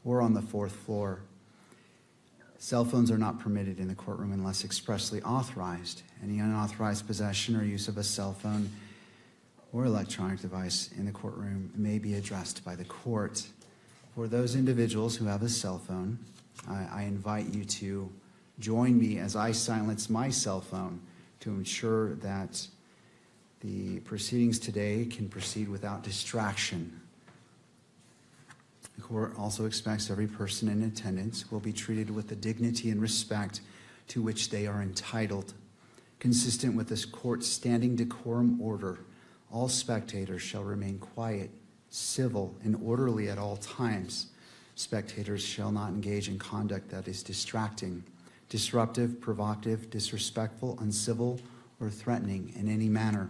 or on the 4th floor. Cell phones are not permitted in the courtroom unless expressly authorized. Any unauthorized possession or use of a cell phone or electronic device in the courtroom may be addressed by the court. For those individuals who have a cell phone, I invite you to join me as I silence my cell phone to ensure that the proceedings today can proceed without distraction. The court also expects every person in attendance will be treated with the dignity and respect to which they are entitled. Consistent with this court's standing decorum order, all spectators shall remain quiet, civil, and orderly at all times. Spectators shall not engage in conduct that is distracting, disruptive, provocative, disrespectful, uncivil, or threatening in any manner.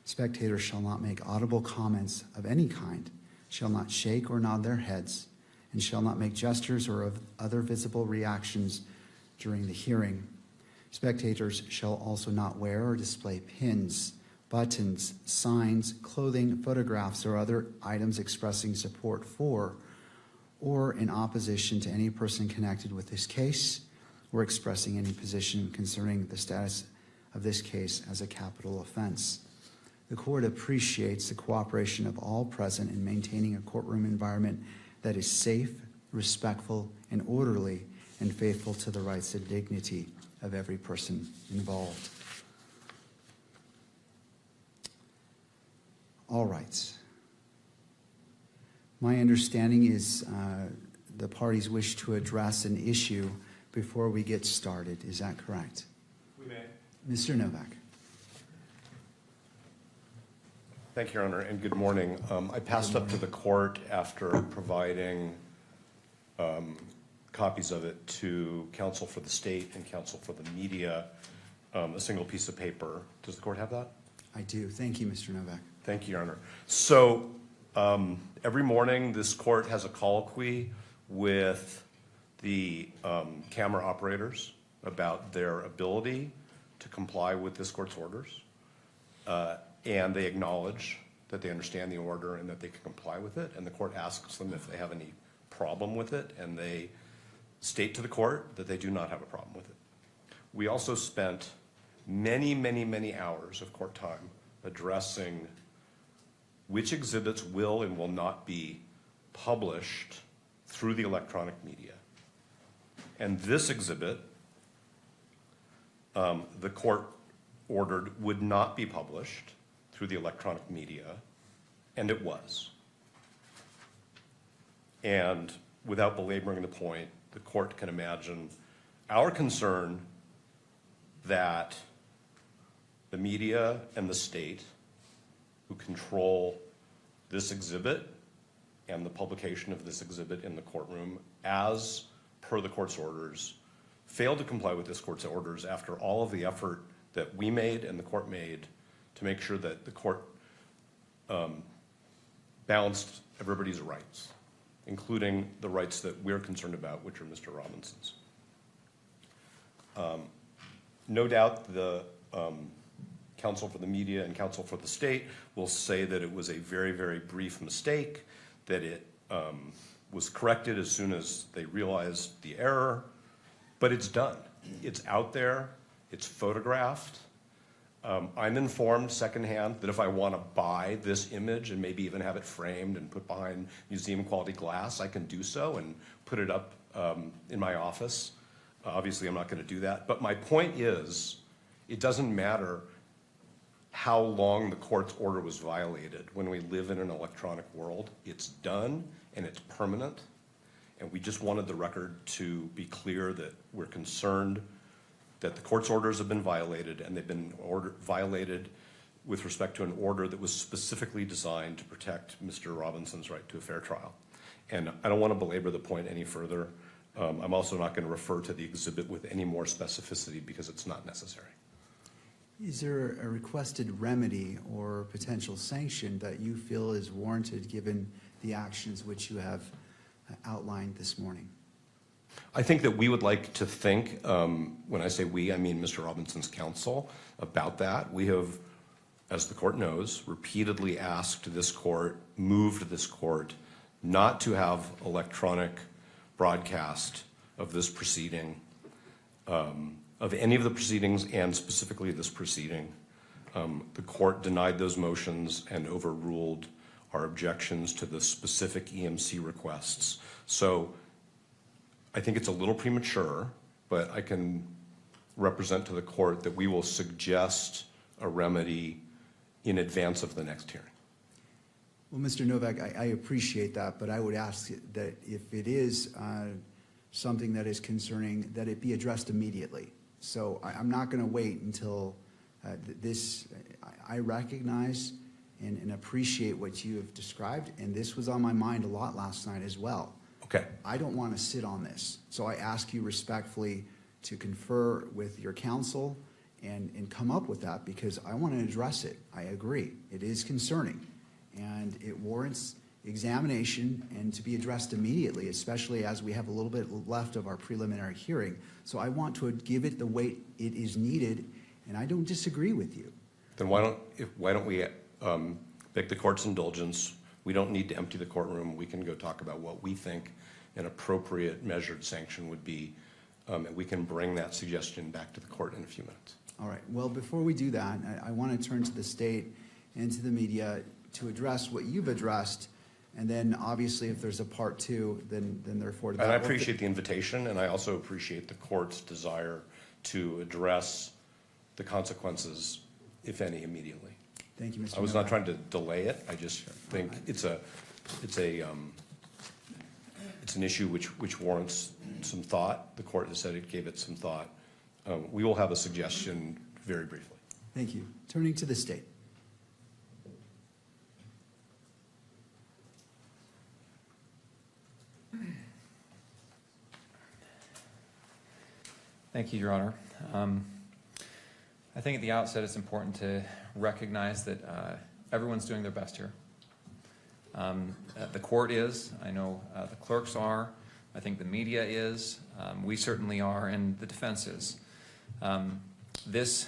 Spectators shall not make audible comments of any kind, shall not shake or nod their heads, and shall not make gestures or of other visible reactions during the hearing. Spectators shall also not wear or display pins, buttons, signs, clothing, photographs, or other items expressing support for or in opposition to any person connected with this case or expressing any position concerning the status of this case as a capital offense. The court appreciates the cooperation of all present in maintaining a courtroom environment that is safe, respectful, and orderly, and faithful to the rights and dignity of every person involved. All right. My understanding is the parties wish to address an issue before we get started. Is that correct? We may. Mr. Novak. Thank you, Your Honor, and good morning. I passed up to the court after providing copies of it to counsel for the state and counsel for the media, a single piece of paper. Does the court have that? I do. Thank you, Mr. Novak. Thank you, Your Honor. So every morning this court has a colloquy with the camera operators about their ability to comply with this court's orders. And they acknowledge that they understand the order and that they can comply with it. And the court asks them if they have any problem with it, and they state to the court that they do not have a problem with it. We also spent many, many, many hours of court time addressing which exhibits will and will not be published through the electronic media. And this exhibit, the court ordered would not be published through the electronic media, and it was. And without belaboring the point, the court can imagine our concern that the media and the state who control this exhibit and the publication of this exhibit in the courtroom as per the court's orders failed to comply with this court's orders after all of the effort that we made and the court made to make sure that the court balanced everybody's rights, including the rights that we're concerned about, which are Mr. Robinson's. No doubt the counsel for the media and counsel for the state will say that it was a very, very brief mistake, that it was corrected as soon as they realized the error, but it's done. It's out there, it's photographed. I'm informed secondhand that if I want to buy this image and maybe even have it framed and put behind museum quality glass, I can do so and put it up in my office. Obviously, I'm not going to do that. But my point is, it doesn't matter how long the court's order was violated. When we live in an electronic world, it's done and it's permanent. And we just wanted the record to be clear that we're concerned that the court's orders have been violated, and they've been violated with respect to an order that was specifically designed to protect Mr. Robinson's right to a fair trial. And I don't want to belabor the point any further. I'm also not going to refer to the exhibit with any more specificity because it's not necessary. Is there a requested remedy or potential sanction that you feel is warranted given the actions which you have outlined this morning? I think that we would like to think, when I say we, I mean Mr. Robinson's counsel, about that. We have, as the court knows, repeatedly asked this court, moved this court not to have electronic broadcast of this proceeding, of any of the proceedings and specifically this proceeding. The court denied those motions and overruled our objections to the specific EMC requests. So I think it's a little premature, but I can represent to the court that we will suggest a remedy in advance of the next hearing. Well, Mr. Novak, I appreciate that, but I would ask that if it is something that is concerning, that it be addressed immediately. So I'm not going to wait until this. I recognize and appreciate what you have described, and this was on my mind a lot last night as well. Okay. I don't want to sit on this, so I ask you respectfully to confer with your counsel and come up with that, because I want to address it. I agree. It is concerning, and it warrants examination and to be addressed immediately, especially as we have a little bit left of our preliminary hearing. So I want to give it the weight it is needed, and I don't disagree with you. Then why don't we beg the court's indulgence? We don't need to empty the courtroom. We can go talk about what we think an appropriate measured sanction would be, and we can bring that suggestion back to the court in a few minutes. All right. Well, before we do that, I want to turn to the state and to the media to address what you've addressed, and then obviously if there's a part two, then therefore to that. And I appreciate the invitation, and I also appreciate the court's desire to address the consequences, if any, immediately. Thank you, Mr. I was Novak. not trying to delay it. I just think it's an issue which warrants some thought. The court has said it gave it some thought. We will have a suggestion very briefly. Thank you. Turning to the state. Thank you, Your Honor. I think at the outset it's important to recognize that everyone's doing their best here. The court is, I know the clerks are, I think the media is, we certainly are, and the defense is. This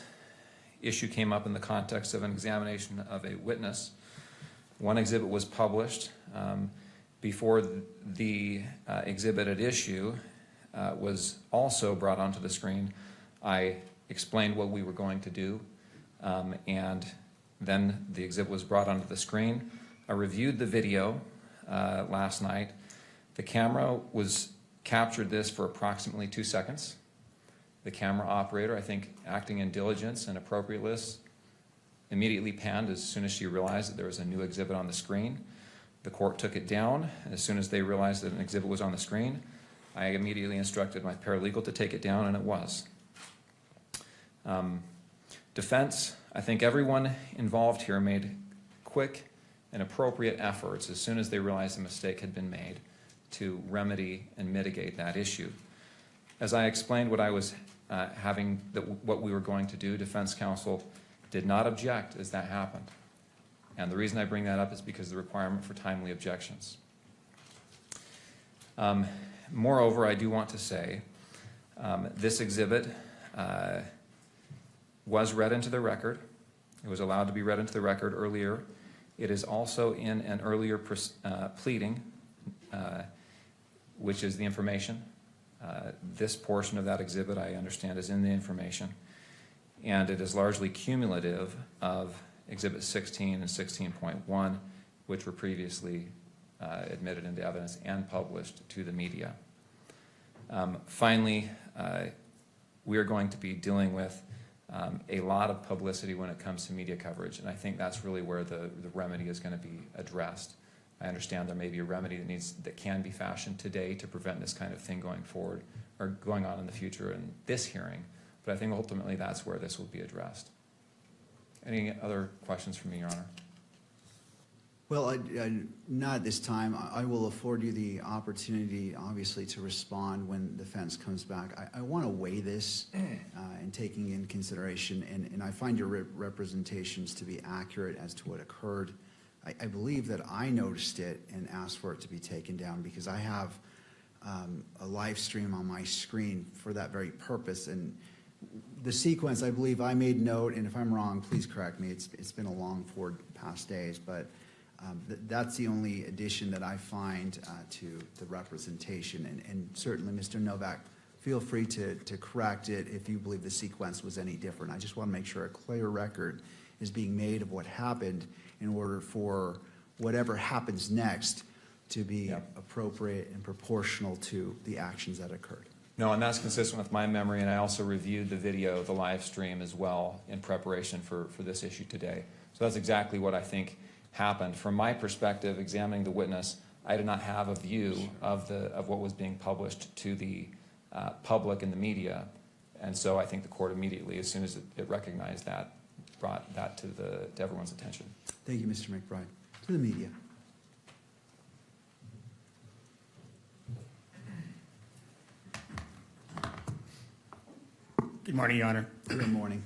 issue came up in the context of an examination of a witness. One exhibit was published. Before the exhibit at issue was also brought onto the screen, I explained what we were going to do, and then the exhibit was brought onto the screen. I reviewed the video last night. The camera captured this for approximately 2 seconds. The camera operator, I think, acting in diligence and appropriateness, immediately panned as soon as she realized that there was a new exhibit on the screen. The court took it down. As soon as they realized that an exhibit was on the screen, I immediately instructed my paralegal to take it down, and it was. Defense, I think everyone involved here made quick and appropriate efforts as soon as they realized a mistake had been made to remedy and mitigate that issue. As I explained what I was what we were going to do, defense counsel did not object as that happened. And the reason I bring that up is because of the requirement for timely objections. Moreover, I do want to say this exhibit was read into the record. It was allowed to be read into the record earlier. It is also in an earlier pleading, which is the information. This portion of that exhibit, I understand, is in the information. And it is largely cumulative of Exhibit 16 and 16.1, which were previously admitted into evidence and published to the media. Finally, we are going to be dealing with a lot of publicity when it comes to media coverage, and I think that's really where the remedy is going to be addressed. I understand there may be a remedy that can be fashioned today to prevent this kind of thing going forward or going on in the future in this hearing, but I think ultimately that's where this will be addressed. Any other questions from me, Your Honor? Well, not at this time. I will afford you the opportunity, obviously, to respond when the defense comes back. I want to weigh this and taking in consideration, and I find your representations to be accurate as to what occurred. I believe that I noticed it and asked for it to be taken down because I have a live stream on my screen for that very purpose. And the sequence, I believe I made note, and if I'm wrong, please correct me. It's been a long 4 past days, but That's the only addition that I find to the representation. And certainly, Mr. Novak, feel free to correct it if you believe the sequence was any different. I just want to make sure a clear record is being made of what happened in order for whatever happens next to be appropriate and proportional to the actions that occurred. No, and that's consistent with my memory, and I also reviewed the video, the live stream as well in preparation for this issue today. So that's exactly what I think happened. From my perspective, examining the witness, I did not have a view of what was being published to the public and the media, and so I think the court immediately, as soon as it recognized that, brought that to everyone's attention. Thank you, Mr. McBride. To the media. Good morning, Your Honor. Good morning.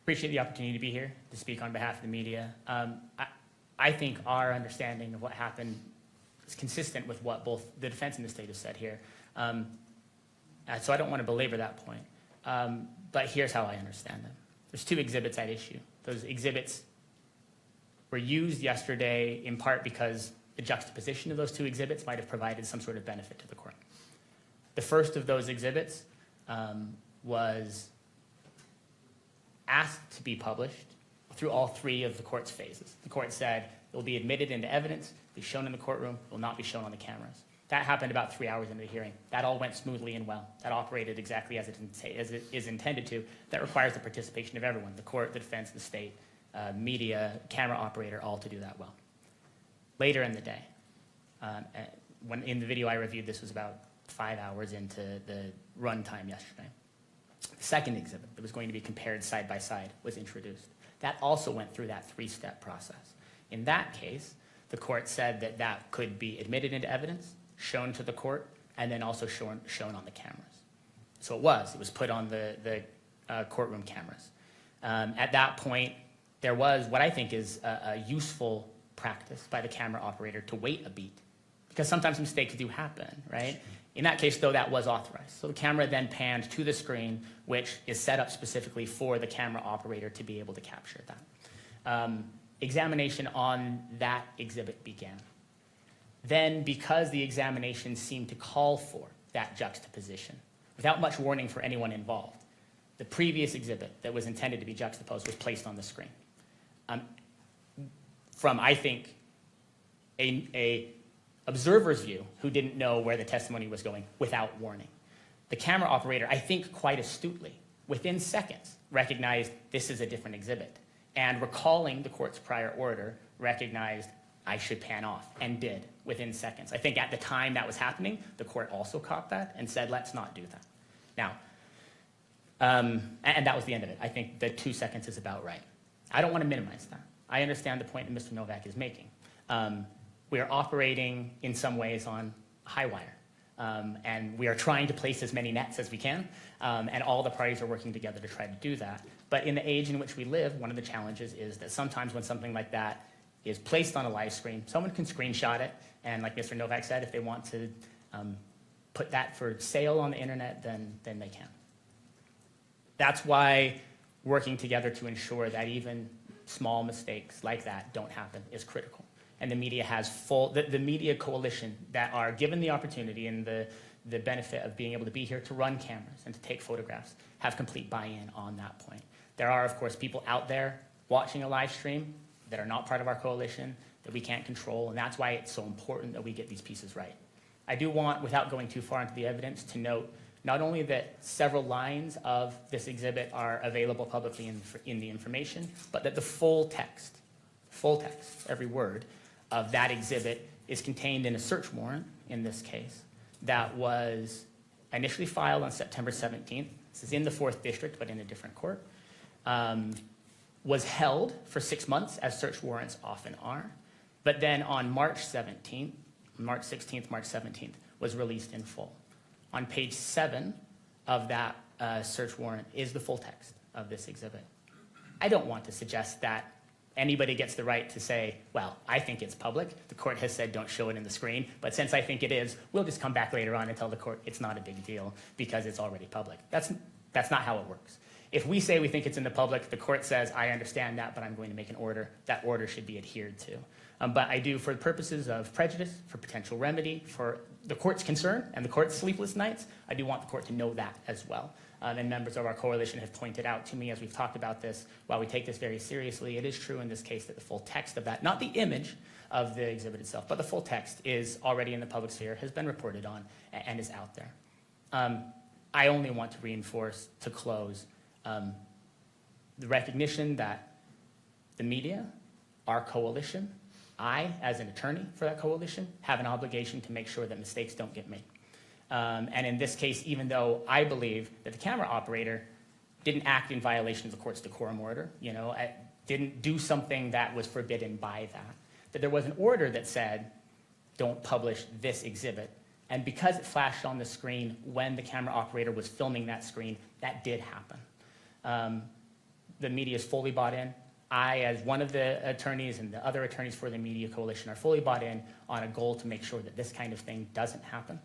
Appreciate the opportunity to be here to speak on behalf of the media. I think our understanding of what happened is consistent with what both the defense and the state have said here. So I don't want to belabor that point. But here's how I understand them. There's two exhibits at issue. Those exhibits were used yesterday in part because the juxtaposition of those two exhibits might have provided some sort of benefit to the court. The first of those exhibits was asked to be published through all three of the court's phases. The court said it will be admitted into evidence, be shown in the courtroom, it will not be shown on the cameras. That happened about 3 hours into the hearing. That all went smoothly and well. That operated exactly as it is intended to. That requires the participation of everyone, the court, the defense, the state, media, camera operator, all to do that well. Later in the day, when in the video I reviewed, this was about 5 hours into the runtime yesterday. The second exhibit that was going to be compared side by side was introduced. That also went through that three-step process. In that case, the court said that that could be admitted into evidence, shown to the court, and then also shown on the cameras. So it was put on the courtroom cameras. At that point, there was what I think is a useful practice by the camera operator to wait a beat, because sometimes mistakes do happen, right? In that case, though, that was authorized. So the camera then panned to the screen, which is set up specifically for the camera operator to be able to capture that. Examination on that exhibit began. Then, because the examination seemed to call for that juxtaposition, without much warning for anyone involved, the previous exhibit that was intended to be juxtaposed was placed on the screen. From, I think, a observer's view who didn't know where the testimony was going without warning. The camera operator, I think quite astutely, within seconds, recognized this is a different exhibit, and recalling the court's prior order, recognized I should pan off, and did within seconds. I think at the time that was happening, the court also caught that and said, let's not do that. Now, and that was the end of it. I think the 2 seconds is about right. I don't want to minimize that. I understand the point that Mr. Novak is making. We are operating in some ways on high wire, and we are trying to place as many nets as we can, and all the parties are working together to try to do that. But in the age in which we live, one of the challenges is that sometimes when something like that is placed on a live screen, someone can screenshot it, and like Mr. Novak said, if they want to put that for sale on the internet, then they can. That's why working together to ensure that even small mistakes like that don't happen is critical. And the media has the media coalition that are given the opportunity and the benefit of being able to be here to run cameras and to take photographs have complete buy-in on that point. There are, of course, people out there watching a live stream that are not part of our coalition that we can't control, and that's why it's so important that we get these pieces right. I do want, without going too far into the evidence, to note not only that several lines of this exhibit are available publicly in the information, but that the full text, every word, of that exhibit is contained in a search warrant, in this case, that was initially filed on September 17th. This is in the 4th District, but in a different court. Was held for 6 months, as search warrants often are, but then on March 16th, March 17th, was released in full. On page 7 of that search warrant is the full text of this exhibit. I don't want to suggest that anybody gets the right to say, well, I think it's public. The court has said don't show it in the screen, but since I think it is, we'll just come back later on and tell the court it's not a big deal because it's already public. That's not how it works. if we say we think it's in the public, the court says, I understand that, but I'm going to make an order, that order should be adhered to. But I do, for the purposes of prejudice, for potential remedy, for the court's concern and the court's sleepless nights, I do want the court to know that as well. And members of our coalition have pointed out to me as we've talked about this, while we take this very seriously, it is true in this case that the full text of that, not the image of the exhibit itself, but the full text is already in the public sphere, has been reported on, and is out there. I only want to reinforce, to close, the recognition that the media, our coalition, I, as an attorney for that coalition, have an obligation to make sure that mistakes don't get made. And in this case, even though I believe that the camera operator didn't act in violation of the court's decorum order, didn't do something that was forbidden by that there was an order that said, don't publish this exhibit. And because it flashed on the screen when the camera operator was filming that screen, that did happen. The media is fully bought in. I, as one of the attorneys and the other attorneys for the media coalition, are fully bought in on a goal to make sure that this kind of thing doesn't happen.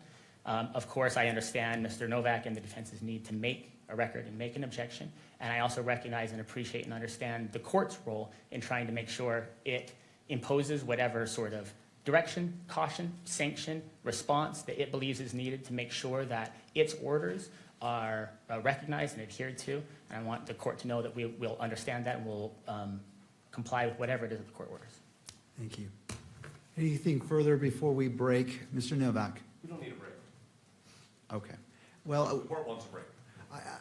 Of course, I understand Mr. Novak and the defense's need to make a record and make an objection, and I also recognize and appreciate and understand the court's role in trying to make sure it imposes whatever sort of direction, caution, sanction, response that it believes is needed to make sure that its orders are recognized and adhered to. And I want the court to know that we will understand that and will comply with whatever it is that the court orders. Thank you. Anything further before we break? Mr. Novak? We don't need a break. Okay. Well, The court wants a break.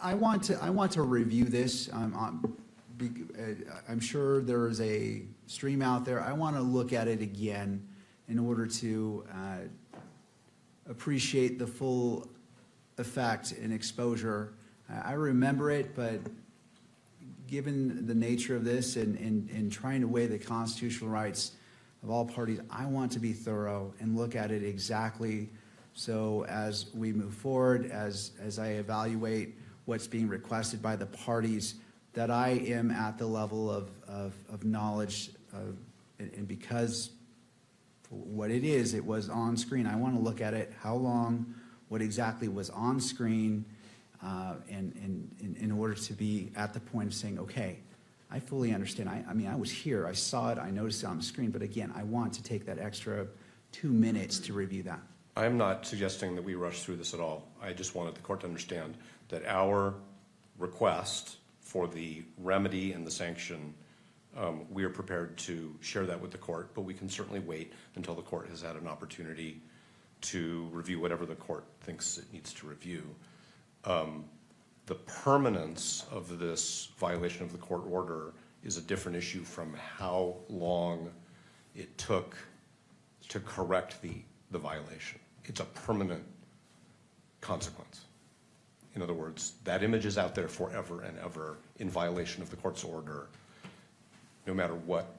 I want to review this. I'm sure there is a stream out there. I want to look at it again in order to appreciate the full effect and exposure. I remember it, but given the nature of this and trying to weigh the constitutional rights of all parties, I want to be thorough and look at it exactly. So as we move forward, as I evaluate what's being requested by the parties, that I am at the level of knowledge and because for what it is, it was on screen. I want to look at it, how long, what exactly was on screen, and in order to be at the point of saying, okay, I fully understand. I mean, I was here, I saw it, I noticed it on the screen, but again, I want to take that extra 2 minutes to review that. I am not suggesting that we rush through this at all. I just wanted the court to understand that our request for the remedy and the sanction, we are prepared to share that with the court, but we can certainly wait until the court has had an opportunity to review whatever the court thinks it needs to review. The permanence of this violation of the court order is a different issue from how long it took to correct the violation. It's a permanent consequence. In other words, that image is out there forever and ever in violation of the court's order, no matter what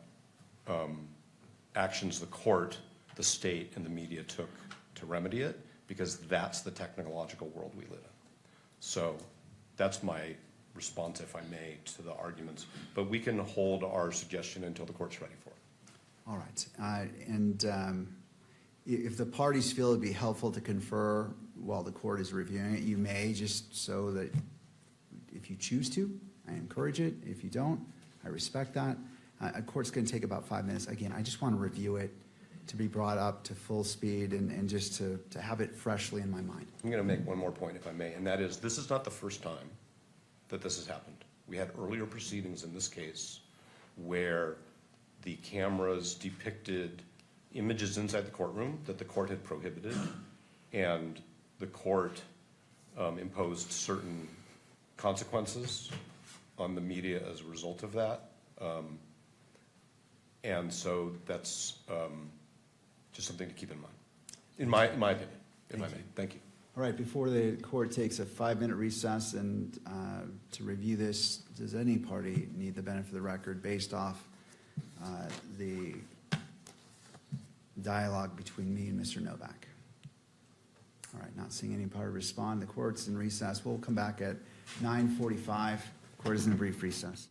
actions the court, the state, and the media took to remedy it, because that's the technological world we live in. So that's my response, if I may, to the arguments. But we can hold our suggestion until the court's ready for it. All right. If the parties feel it'd be helpful to confer while the court is reviewing it, you may, just so that if you choose to, I encourage it. If you don't, I respect that. A court's going to take about 5 minutes. Again, I just want to review it, to be brought up to full speed and just to have it freshly in my mind. I'm going to make one more point, if I may, and that is this is not the first time that this has happened. We had earlier proceedings in this case where the cameras depicted images inside the courtroom that the court had prohibited, and the court imposed certain consequences on the media as a result of that. And so that's just something to keep in mind, in my opinion, if I may. Thank you. All right, before the court takes a 5-minute recess and to review this, does any party need the benefit of the record based off the dialogue between me and Mr. Novak? All right, not seeing any party respond. The court's in recess. We'll come back at 9:45. Court is in a brief recess.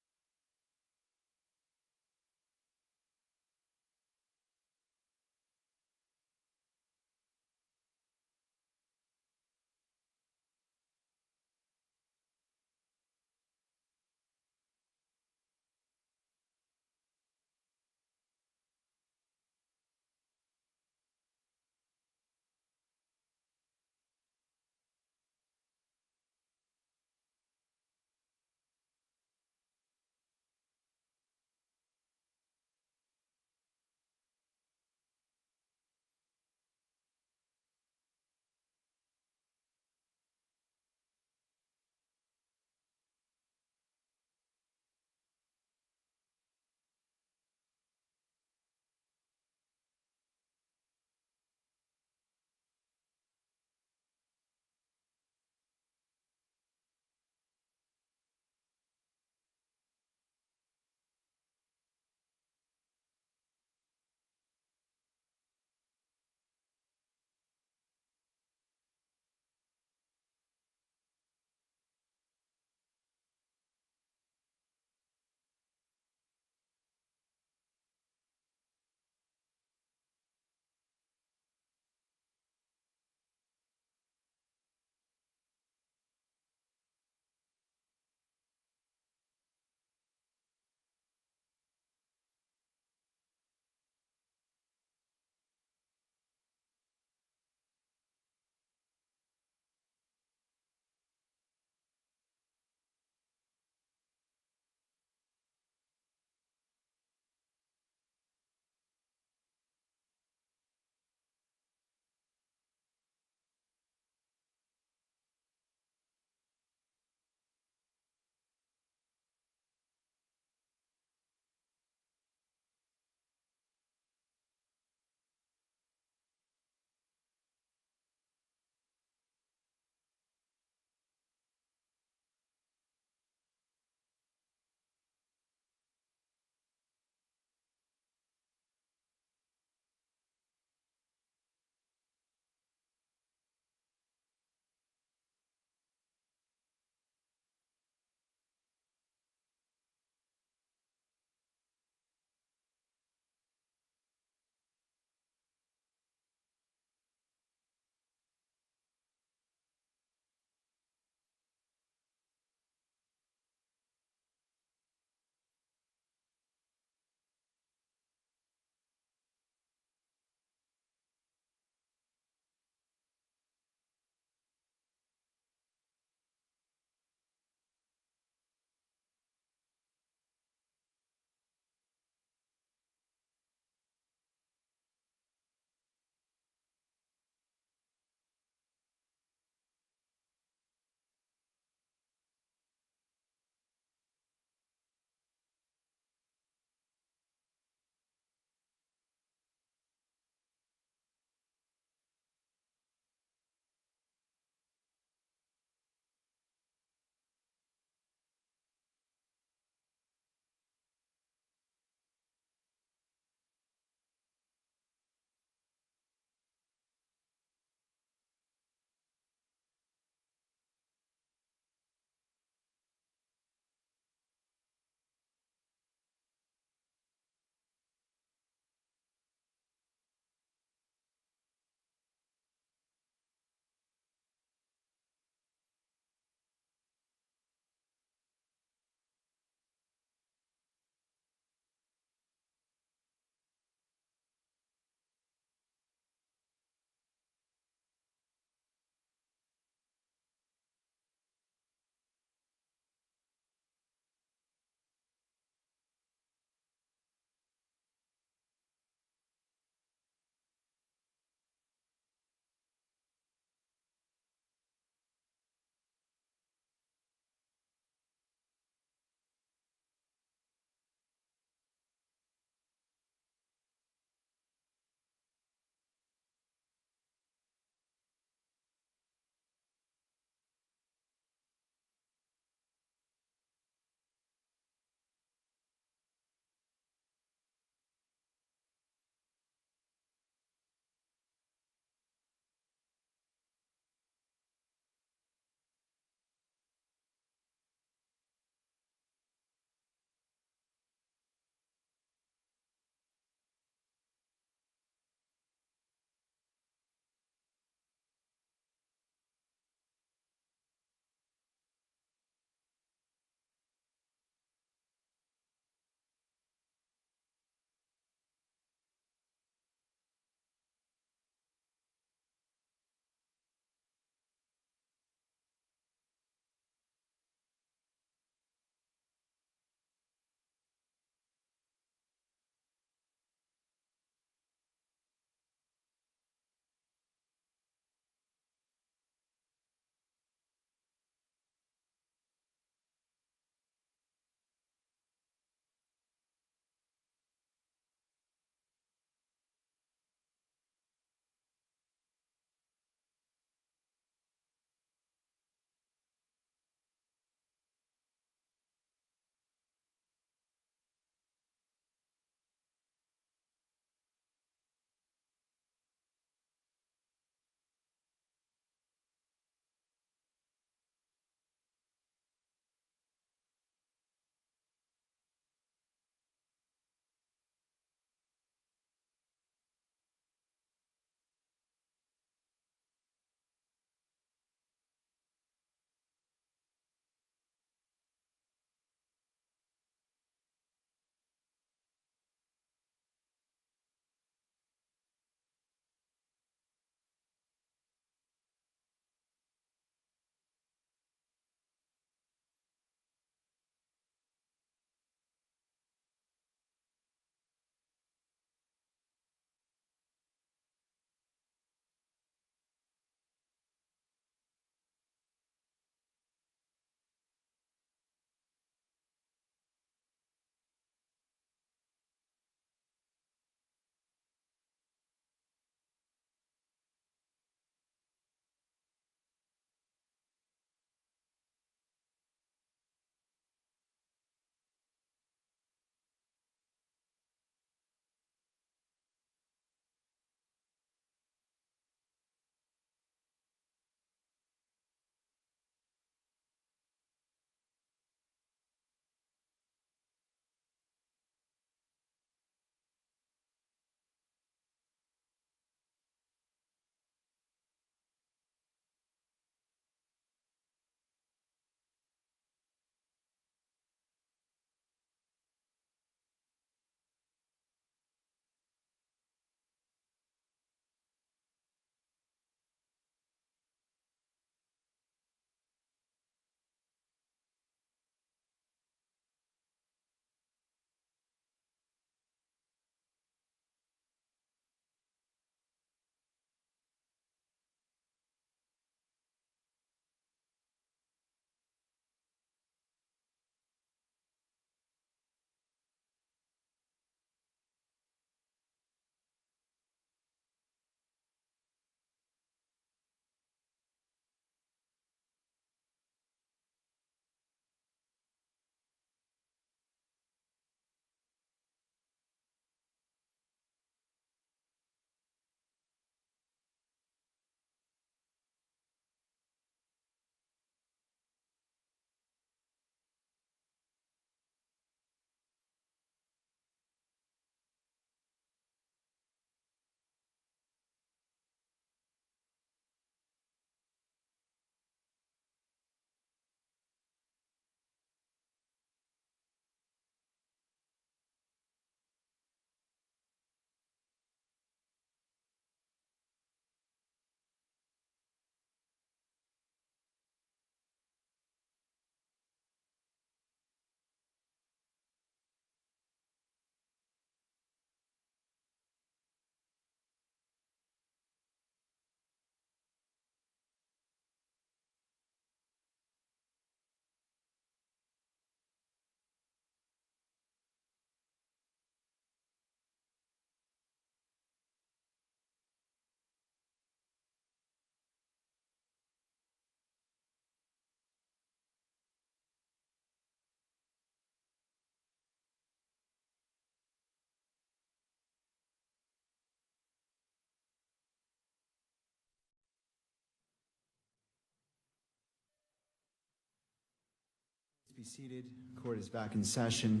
seated. Court is back in session,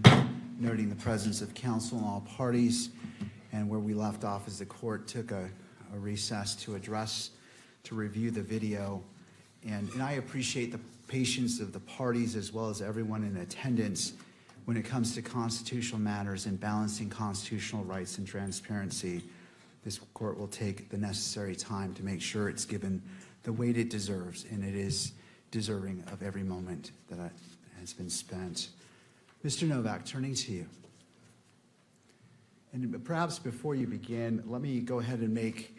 noting the presence of counsel in all parties. And where we left off is the court took a recess to review the video. And I appreciate the patience of the parties as well as everyone in attendance when it comes to constitutional matters and balancing constitutional rights and transparency. This court will take the necessary time to make sure it's given the weight it deserves, and it is deserving of every moment that has been spent. Mr. Novak, turning to you. And perhaps before you begin, let me go ahead and make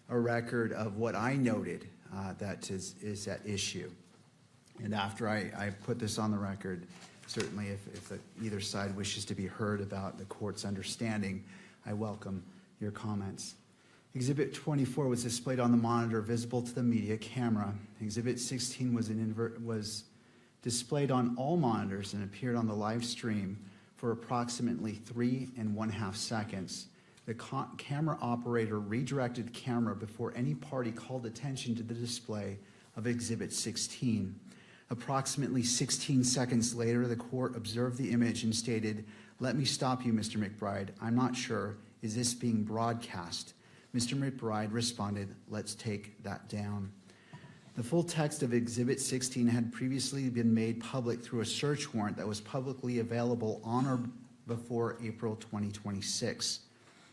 a record of what I noted that is at issue. And after I put this on the record, certainly if either side wishes to be heard about the court's understanding, I welcome your comments. Exhibit 24 was displayed on the monitor visible to the media camera. Exhibit 16 was displayed on all monitors and appeared on the live stream for approximately 3.5 seconds. The camera operator redirected the camera before any party called attention to the display of Exhibit 16. Approximately 16 seconds later, the court observed the image and stated, "Let me stop you, Mr. McBride. I'm not sure. Is this being broadcast?" Mr. McBride responded, "Let's take that down." The full text of Exhibit 16 had previously been made public through a search warrant that was publicly available on or before April 2026.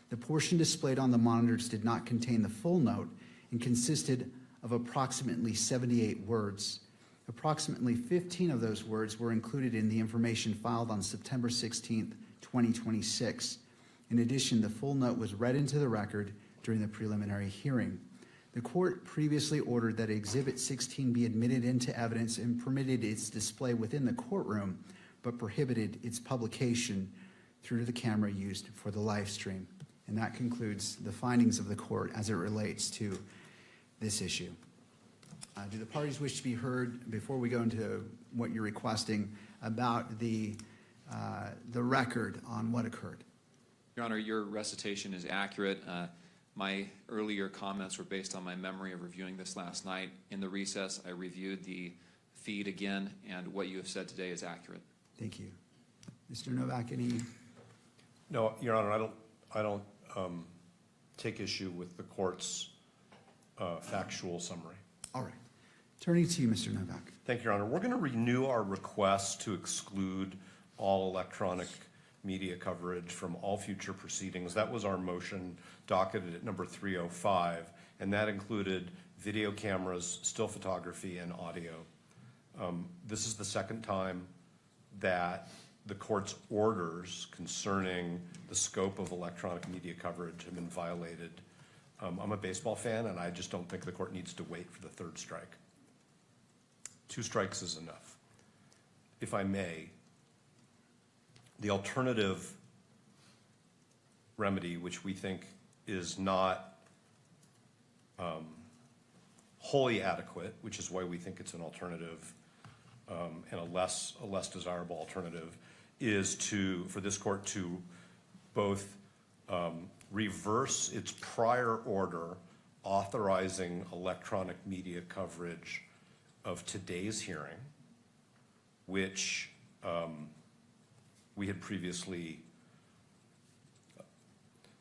The portion displayed on the monitors did not contain the full note and consisted of approximately 78 words. Approximately 15 of those words were included in the information filed on September 16, 2026. In addition, the full note was read into the record during the preliminary hearing. The court previously ordered that Exhibit 16 be admitted into evidence and permitted its display within the courtroom, but prohibited its publication through the camera used for the live stream. And that concludes the findings of the court as it relates to this issue. Do the parties wish to be heard before we go into what you're requesting about the record on what occurred? Your Honor, your recitation is accurate. My earlier comments were based on my memory of reviewing this last night. In the recess, I reviewed the feed again, and what you have said today is accurate. Thank you. Mr. Novak, any? No, Your Honor, I don't take issue with the court's factual summary. All right. Turning to you, Mr. Novak. Thank you, Your Honor. We're going to renew our request to exclude all electronic media coverage from all future proceedings. That was our motion docketed at number 305, and that included video cameras, still photography, and audio. This is the second time that the court's orders concerning the scope of electronic media coverage have been violated. I'm a baseball fan, and I just don't think the court needs to wait for the third strike. 2 strikes is enough. If I may, the alternative remedy, which we think is not wholly adequate, which is why we think it's an alternative and a less desirable alternative, is for this court to both reverse its prior order authorizing electronic media coverage of today's hearing, which we had previously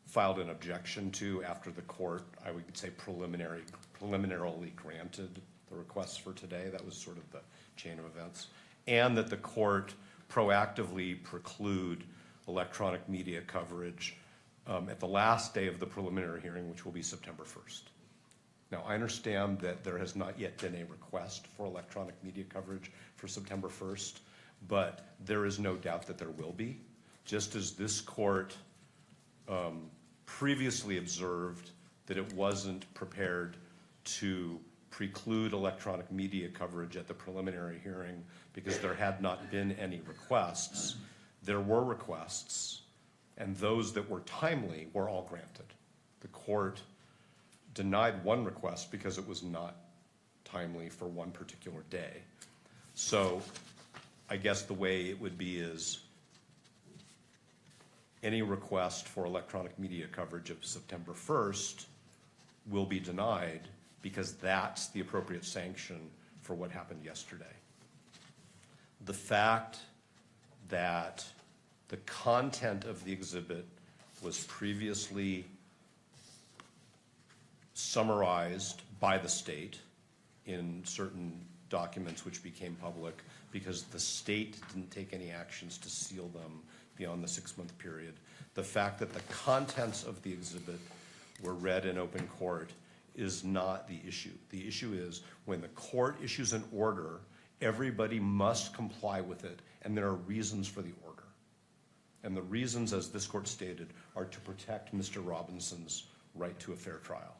filed an objection to after the court, I would say, preliminarily granted the requests for today. That was sort of the chain of events. And that the court proactively preclude electronic media coverage at the last day of the preliminary hearing, which will be September 1st. Now, I understand that there has not yet been a request for electronic media coverage for September 1st, but there is no doubt that there will be, just as this court previously observed that it wasn't prepared to preclude electronic media coverage at the preliminary hearing because there had not been any requests. There were requests, and those that were timely were all granted. The court denied one request because it was not timely for one particular day. So I guess the way it would be is any request for electronic media coverage of September 1st will be denied because that's the appropriate sanction for what happened yesterday. the fact that the content of the exhibit was previously summarized by the state in certain documents which became public because the state didn't take any actions to seal them beyond the 6-month period. The fact that the contents of the exhibit were read in open court is not the issue. The issue is when the court issues an order, everybody must comply with it, and there are reasons for the order. And the reasons, as this court stated, are to protect Mr. Robinson's right to a fair trial.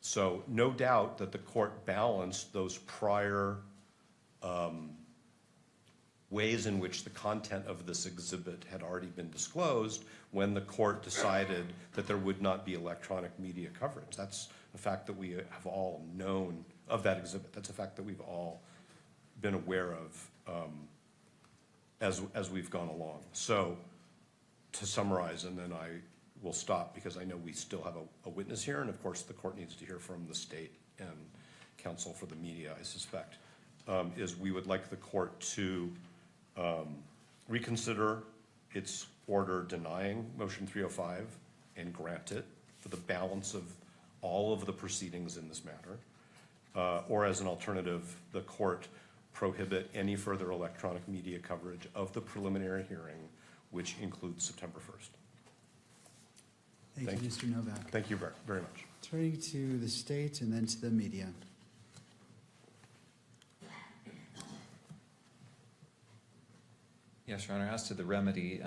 So no doubt that the court balanced those prior ways in which the content of this exhibit had already been disclosed when the court decided that there would not be electronic media coverage. That's a fact that we have all known of that exhibit. That's a fact that we've all been aware of as we've gone along. So to summarize, and then I will stop because I know we still have a witness here, and of course the court needs to hear from the state and counsel for the media, I suspect, is we would like the court to reconsider its order denying Motion 305 and grant it for the balance of all of the proceedings in this matter, or as an alternative, the court prohibit any further electronic media coverage of the preliminary hearing, which includes September 1st. Thank you, Mr. Novak. Thank you very much. Turning to the state and then to the media. Yes, Your Honor. As to the remedy,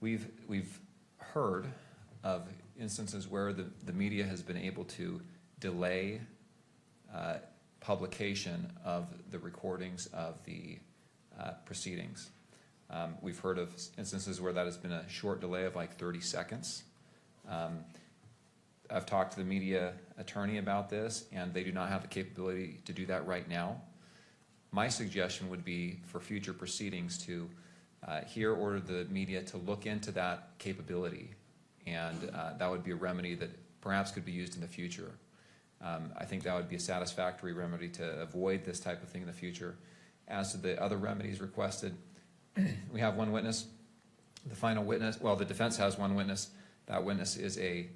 we've heard of instances where the media has been able to delay publication of the recordings of the proceedings. We've heard of instances where that has been a short delay of like 30 seconds. I've talked to the media attorney about this, and they do not have the capability to do that right now. My suggestion would be for future proceedings to order the media to look into that capability, and that would be a remedy that perhaps could be used in the future. I think that would be a satisfactory remedy to avoid this type of thing in the future. As to the other remedies requested, we have one witness. The final witness, well, the defense has one witness. That witness is a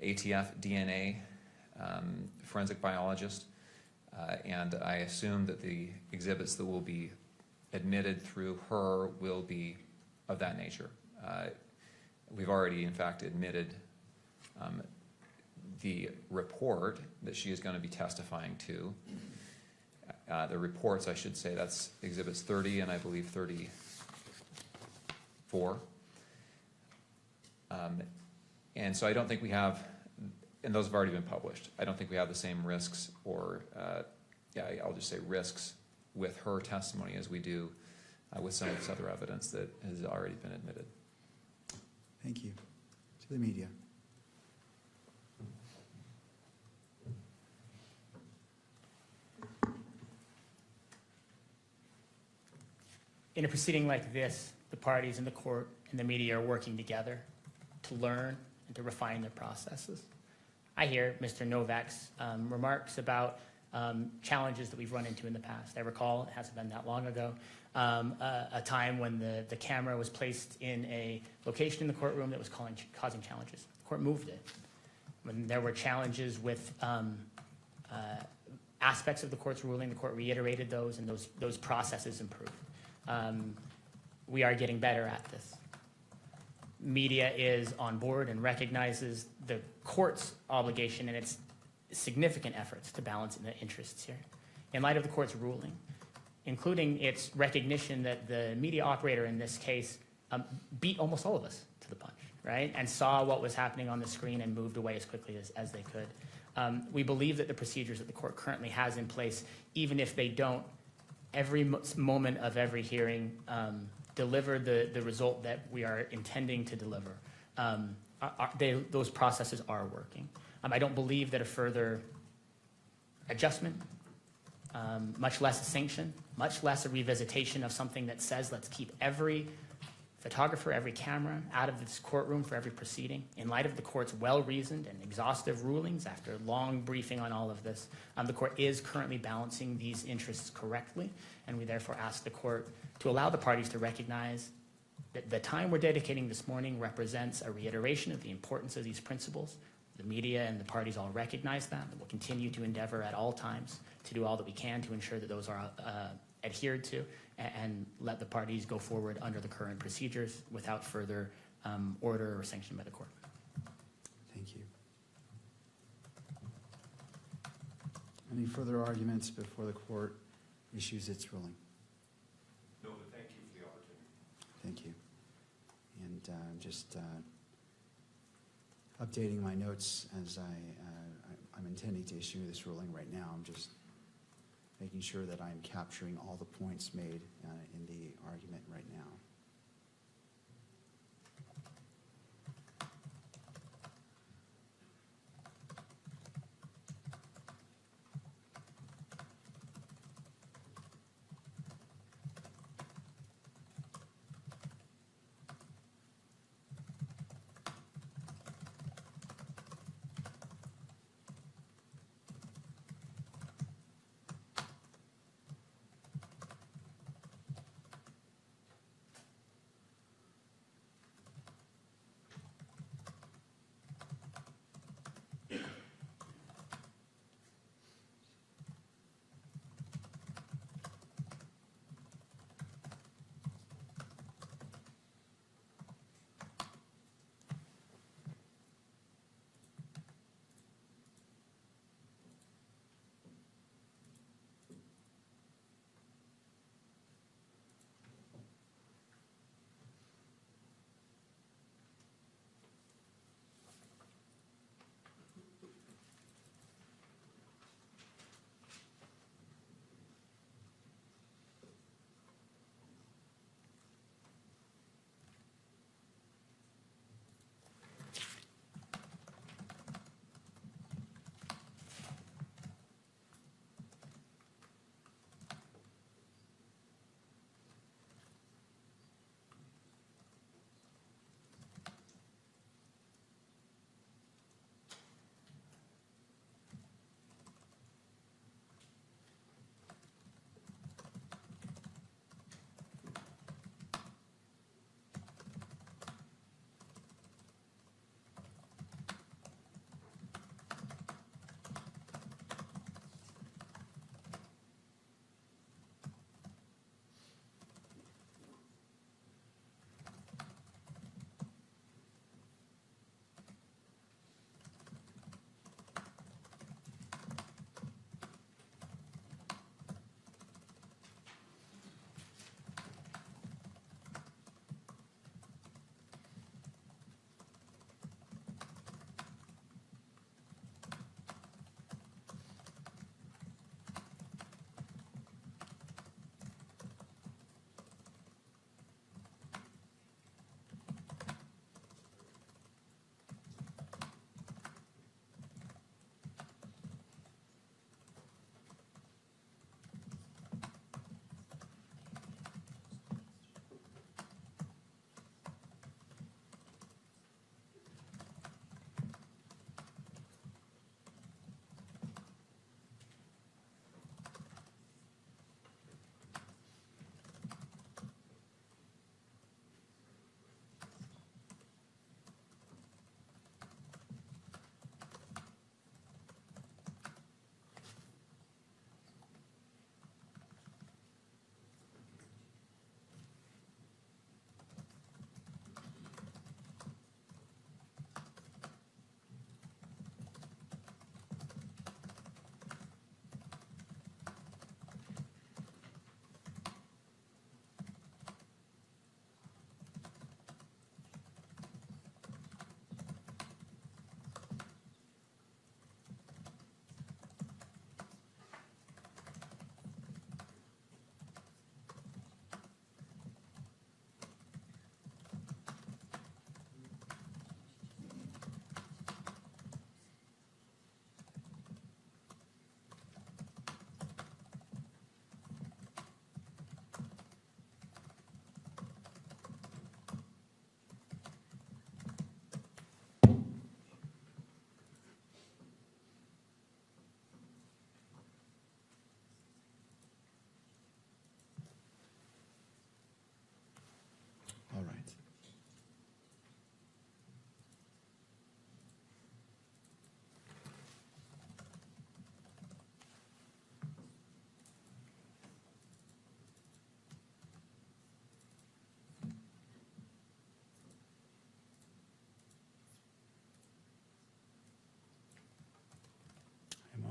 ATF DNA forensic biologist, and I assume that the exhibits that will be admitted through her will be of that nature. We've already, in fact, admitted the report that she is going to be testifying to. The reports, I should say, that's exhibits 30 and I believe 34. And so I don't think we have, and those have already been published, I don't think we have the same risks or, I'll just say risks with her testimony as we do with some of this other evidence that has already been admitted. Thank you. To the media. In a proceeding like this, the parties in the court and the media are working together to learn and to refine their processes. I hear Mr. Novak's remarks about challenges that we've run into in the past. I recall, it hasn't been that long ago, a time when the camera was placed in a location in the courtroom that was causing challenges. The court moved it. When there were challenges with aspects of the court's ruling, the court reiterated those, and those processes improved. We are getting better at this. Media is on board and recognizes the court's obligation and its significant efforts to balance the interests here. In light of the court's ruling, including its recognition that the media operator in this case beat almost all of us to the punch, right? And saw what was happening on the screen and moved away as quickly as they could. We believe that the procedures that the court currently has in place, even if they don't, every moment of every hearing deliver the result that we are intending to deliver. Those processes are working. I don't believe that a further adjustment, much less a sanction, much less a revisitation of something that says let's keep every photographer, every camera out of this courtroom for every proceeding. In light of the court's well-reasoned and exhaustive rulings after long briefing on all of this, the court is currently balancing these interests correctly, and we therefore ask the court to allow the parties to recognize that the time we're dedicating this morning represents a reiteration of the importance of these principles. The media and the parties all recognize that, and we'll continue to endeavor at all times to do all that we can to ensure that those are adhered to, and let the parties go forward under the current procedures without further order or sanction by the court. Thank you. Any further arguments before the court issues its ruling? No, but thank you for the opportunity. Thank you. And just updating my notes as I'm intending to issue this ruling right now. I'm just making sure that I'm capturing all the points made in the argument right now.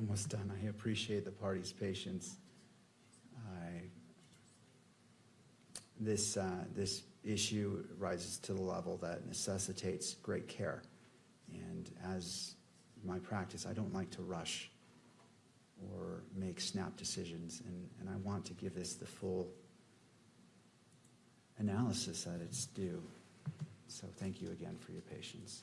almost done. I appreciate the party's patience. This issue rises to the level that necessitates great care. And as my practice, I don't like to rush or make snap decisions. And I want to give this the full analysis that it's due. So thank you again for your patience.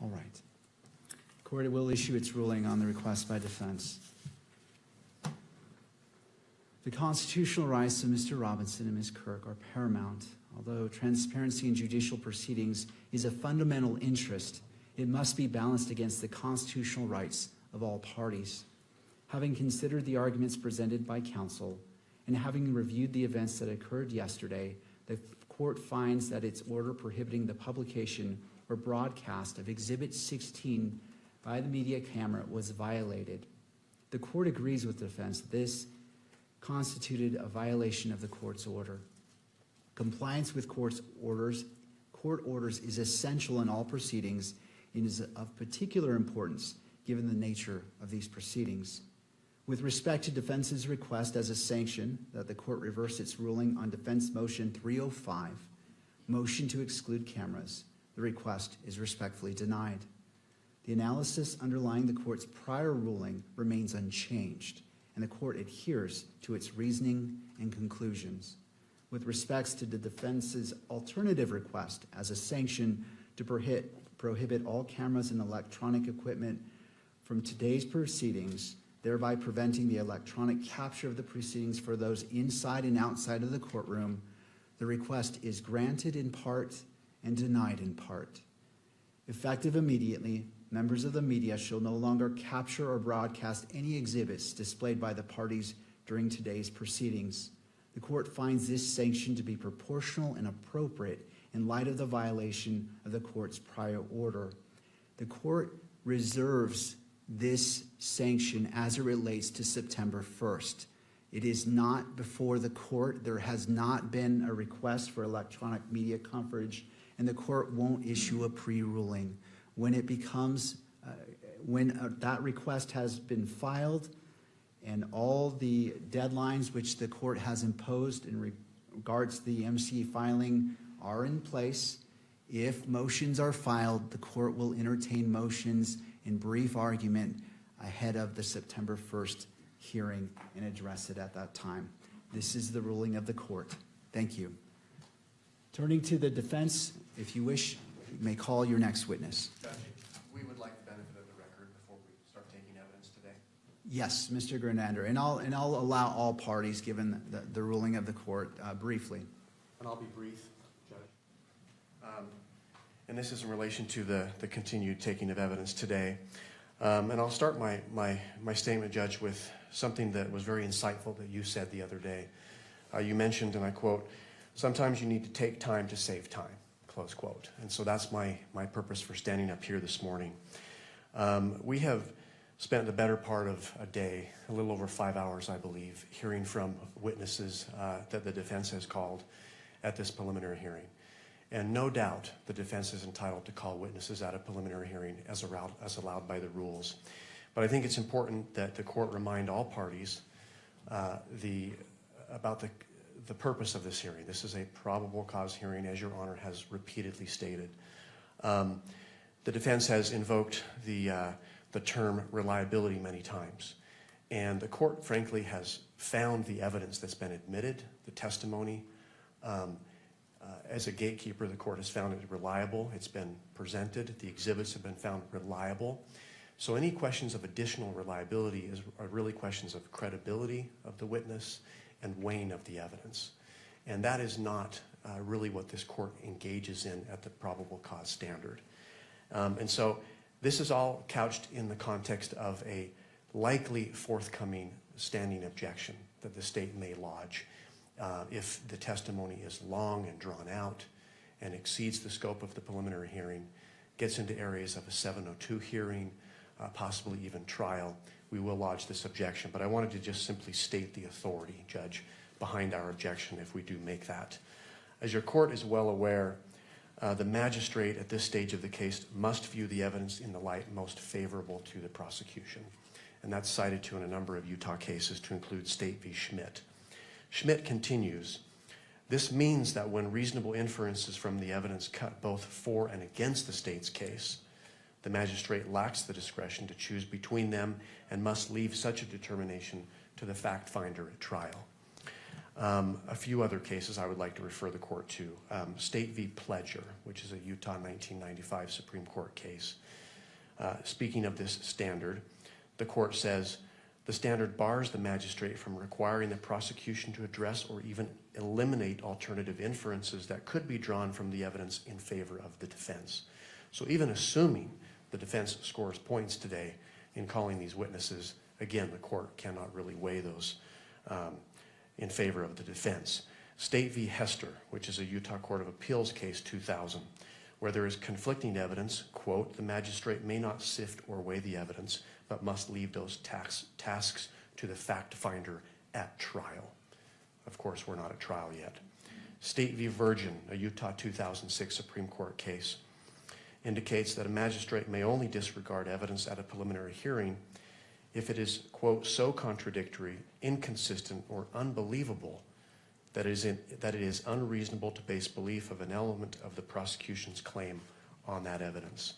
All right. Court will issue its ruling on the request by defense. The constitutional rights of Mr. Robinson and Ms. Kirk are paramount. Although transparency in judicial proceedings is a fundamental interest, it must be balanced against the constitutional rights of all parties. Having considered the arguments presented by counsel and having reviewed the events that occurred yesterday, the court finds that its order prohibiting the publication or broadcast of Exhibit 16 by the media camera was violated. The court agrees with the defense this constituted a violation of the court's order. Compliance with court orders is essential in all proceedings and is of particular importance given the nature of these proceedings. With respect to defense's request as a sanction that the court reverse its ruling on defense motion 305, motion to exclude cameras, the request is respectfully denied. The analysis underlying the court's prior ruling remains unchanged, and the court adheres to its reasoning and conclusions. With respects to the defense's alternative request as a sanction to prohibit all cameras and electronic equipment from today's proceedings, thereby preventing the electronic capture of the proceedings for those inside and outside of the courtroom, the request is granted in part and denied in part. Effective immediately, members of the media shall no longer capture or broadcast any exhibits displayed by the parties during today's proceedings. The court finds this sanction to be proportional and appropriate in light of the violation of the court's prior order. The court reserves this sanction as it relates to September 1st. It is not before the court. There has not been a request for electronic media coverage, and the court won't issue a pre-ruling. When it becomes, that request has been filed and all the deadlines which the court has imposed in regards to the MC filing are in place, if motions are filed, the court will entertain motions in brief argument ahead of the September 1st hearing and address it at that time. This is the ruling of the court. Thank you. Turning to the defense, if you wish, you may call your next witness. Judge, we would like the benefit of the record before we start taking evidence today. Yes, Mr. Grenander, and I'll allow all parties, given the ruling of the court, briefly. And I'll be brief, Judge. And this is in relation to the continued taking of evidence today. And I'll start my statement, Judge, with something that was very insightful that you said the other day. You mentioned, and I quote, "Sometimes you need to take time to save time," close quote. And so that's my purpose for standing up here this morning. We have spent the better part of a day, a little over 5 hours, I believe, hearing from witnesses that the defense has called at this preliminary hearing. And no doubt the defense is entitled to call witnesses at a preliminary hearing as allowed by the rules. But I think it's important that the court remind all parties about the purpose of this hearing. This is a probable cause hearing, as Your Honor has repeatedly stated. The defense has invoked the term reliability many times. And the court, frankly, has found the evidence that's been admitted, the testimony. As a gatekeeper, the court has found it reliable. It's been presented. The exhibits have been found reliable. So any questions of additional reliability are really questions of credibility of the witness and weighing of the evidence. And that is not really what this court engages in at the probable cause standard. And so this is all couched in the context of a likely forthcoming standing objection that the state may lodge if the testimony is long and drawn out and exceeds the scope of the preliminary hearing, gets into areas of a 702 hearing, possibly even trial. We will lodge this objection, but I wanted to just simply state the authority, Judge, behind our objection if we do make that. As your court is well aware, the magistrate at this stage of the case must view the evidence in the light most favorable to the prosecution. And that's cited to in a number of Utah cases, to include State v. Schmidt. Schmidt continues, this means that when reasonable inferences from the evidence cut both for and against the state's case, the magistrate lacks the discretion to choose between them and must leave such a determination to the fact finder at trial. A few other cases I would like to refer the court to. State v. Pledger, which is a Utah 1995 Supreme Court case. Speaking of this standard, the court says, the standard bars the magistrate from requiring the prosecution to address or even eliminate alternative inferences that could be drawn from the evidence in favor of the defense. So even assuming the defense scores points today in calling these witnesses, again, the court cannot really weigh those in favor of the defense. State v. Hester, which is a Utah Court of Appeals case 2000, where there is conflicting evidence, quote, the magistrate may not sift or weigh the evidence, but must leave those tasks to the fact finder at trial. Of course, we're not at trial yet. State v. Virgin, a Utah 2006 Supreme Court case, indicates that a magistrate may only disregard evidence at a preliminary hearing if it is, quote, so contradictory, inconsistent, or unbelievable that it is unreasonable to base belief of an element of the prosecution's claim on that evidence.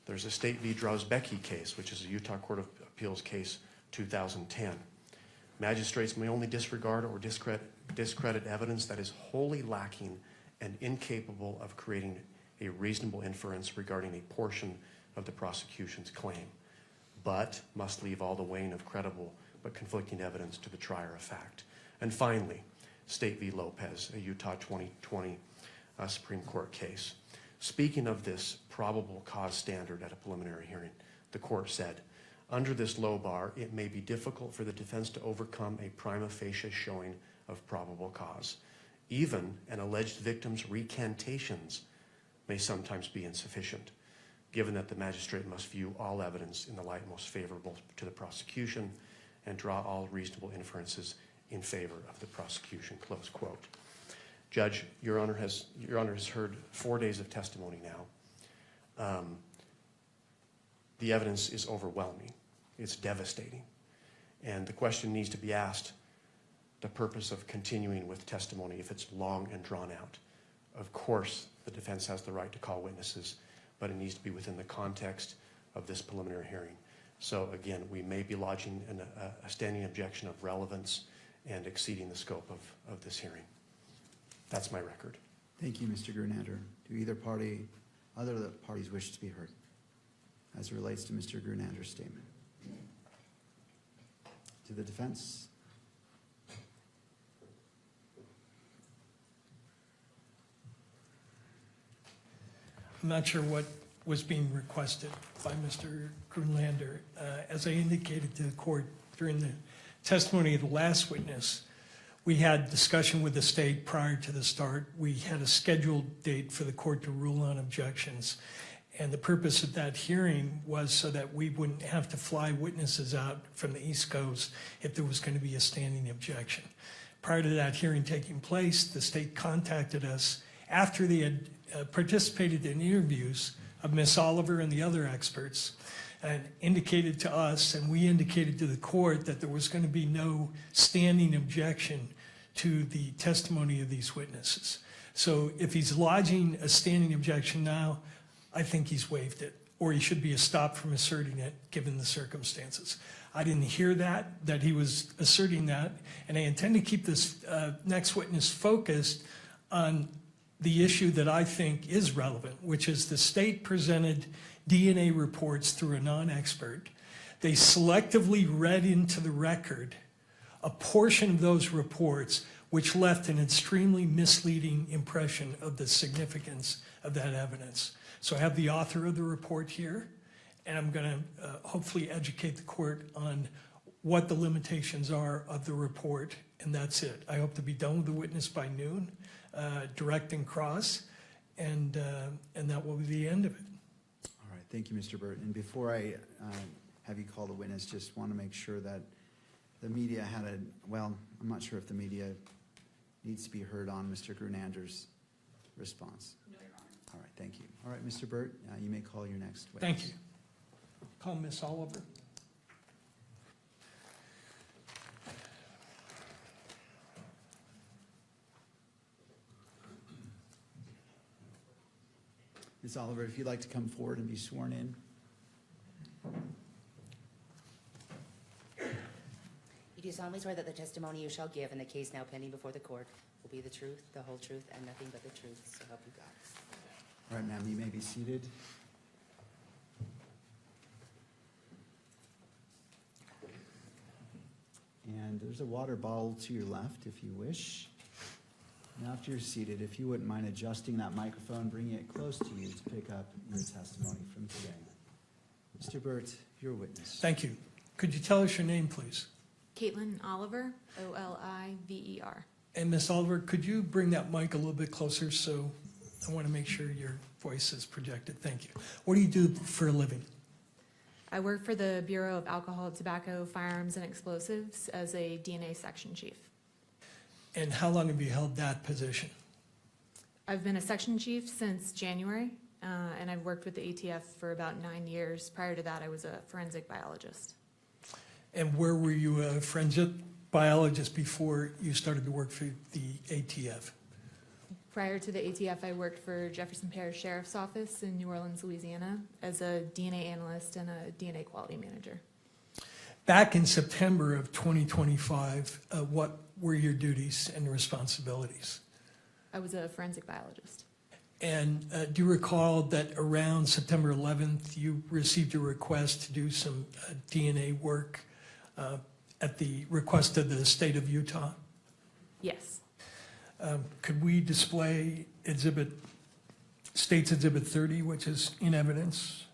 There's a State v. Drozbecki case, which is a Utah Court of Appeals case 2010. Magistrates may only disregard or discredit evidence that is wholly lacking and incapable of creating a reasonable inference regarding a portion of the prosecution's claim, but must leave all the weighing of credible but conflicting evidence to the trier of fact. And finally, State v. Lopez, a Utah 2020 Supreme Court case. Speaking of this probable cause standard at a preliminary hearing, the court said, under this low bar, it may be difficult for the defense to overcome a prima facie showing of probable cause. Even an alleged victim's recantations may sometimes be insufficient, given that the magistrate must view all evidence in the light most favorable to the prosecution and draw all reasonable inferences in favor of the prosecution, close quote. Judge, Your Honor has heard 4 days of testimony now. The evidence is overwhelming. It's devastating. And the question needs to be asked, the purpose of continuing with testimony if it's long and drawn out. Of course, the defense has the right to call witnesses, but it needs to be within the context of this preliminary hearing. So again, we may be lodging a standing objection of relevance and exceeding the scope of this hearing. That's my record. Thank you, Mr. Grunander. Do other of the parties wish to be heard as it relates to Mr. Grunander's statement? To the defense? I'm not sure what was being requested by Mr. Grunander. As I indicated to the court during the testimony of the last witness, we had discussion with the state prior to the start. We had a scheduled date for the court to rule on objections. And the purpose of that hearing was so that we wouldn't have to fly witnesses out from the East Coast if there was going to be a standing objection. Prior to that hearing taking place, the state contacted us after they had participated in interviews of Ms. Oliver and the other experts, and indicated to us, and we indicated to the court, that there was going to be no standing objection to the testimony of these witnesses. So if he's lodging a standing objection now, I think he's waived it, or he should be stopped from asserting it given the circumstances. I didn't hear that he was asserting that, and I intend to keep this next witness focused on the issue that I think is relevant, which is the state presented DNA reports through a non-expert. They selectively read into the record a portion of those reports which left an extremely misleading impression of the significance of that evidence. So I have the author of the report here, and I'm going to hopefully educate the court on what the limitations are of the report, and that's it. I hope to be done with the witness by noon, direct and cross, and that will be the end of it. All right, thank you, Mr. Burt. And before I have you call the witness, just want to make sure that the media had well, I'm not sure if the media needs to be heard on Mr. Grunander's response. No, Your Honor. All right, thank you. All right, Mr. Burt, you may call your next witness. Thank you. Call Ms. Oliver. Ms. Oliver, if you'd like to come forward and be sworn in. You do solemnly swear that the testimony you shall give in the case now pending before the court will be the truth, the whole truth, and nothing but the truth, so help you God. All right, ma'am, you may be seated. And there's a water bottle to your left if you wish. Now, after you're seated, if you wouldn't mind adjusting that microphone, bringing it close to you to pick up your testimony from today. Mr. Burt, your witness. Thank you. Could you tell us your name, please? Caitlin Oliver, Oliver. And Ms. Oliver, could you bring that mic a little bit closer so I want to make sure your voice is projected? Thank you. What do you do for a living? I work for the Bureau of Alcohol, Tobacco, Firearms, and Explosives as a DNA section chief. And how long have you held that position? I've been a section chief since January, and I've worked with the ATF for about 9 years. Prior to that, I was a forensic biologist. And where were you a forensic biologist before you started to work for the ATF? Prior to the ATF, I worked for Jefferson Parish Sheriff's Office in New Orleans, Louisiana, as a DNA analyst and a DNA quality manager. Back in September of 2025, what were your duties and responsibilities? I was a forensic biologist. And do you recall that around September 11th, you received a request to do some DNA work at the request of the state of Utah? Yes. Could we display State's Exhibit 30, which is in evidence?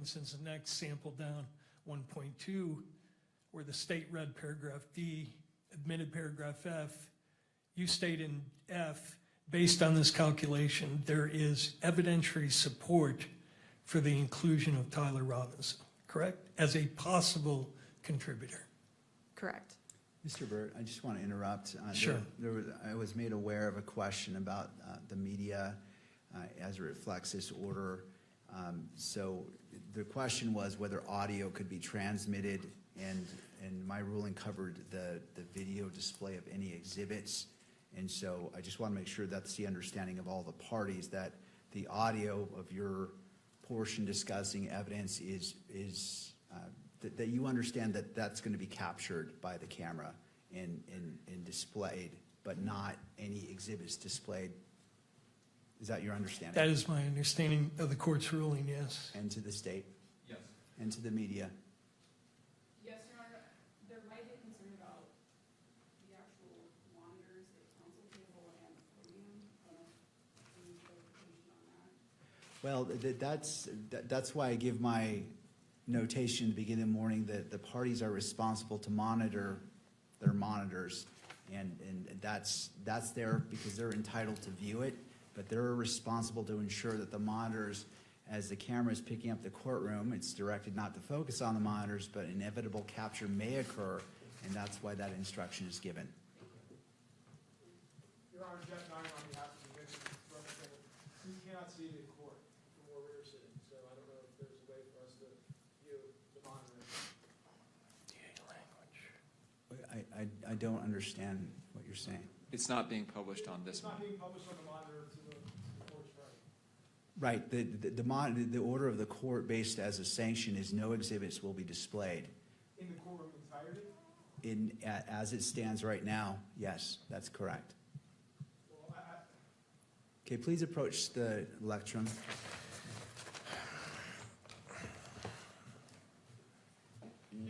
instance, the next sample down, 1.2, where the state read paragraph D, admitted paragraph F, you state in F, based on this calculation, there is evidentiary support for the inclusion of Tyler Robinson, correct? As a possible contributor. Correct. Mr. Burt, I just want to interrupt. Sure. I was made aware of a question about the media as it reflects this order. So the question was whether audio could be transmitted, and my ruling covered the video display of any exhibits. And so I just want to make sure that's the understanding of all the parties, that the audio of your portion discussing evidence is that you understand that that's going to be captured by the camera and displayed, but not any exhibits displayed. Is that your understanding? That is my understanding of the court's ruling, yes. And to the state? Yes. And to the media? Yes, Your Honor, there might be concern about the actual monitors at council table and the podium. Any clarification on that? Well, that's why I give my notation at the beginning of the morning that the parties are responsible to monitor their monitors. And that's there because they're entitled to view it, but they're responsible to ensure that the monitors, as the camera is picking up the courtroom, it's directed not to focus on the monitors, but inevitable capture may occur, and that's why that instruction is given. Your Honor, Jeff Nyman on behalf of the victim representative. We cannot see the court from where we're sitting, so I don't know if there's a way for us to view the monitor. I don't understand what you're saying. It's not being published on this It's not one. being published on the monitor to the court's right. Right, the order of the court based as a sanction is no exhibits will be displayed. In the courtroom entirety? As it stands right now, yes, that's correct. Well, Okay, please approach the lectern.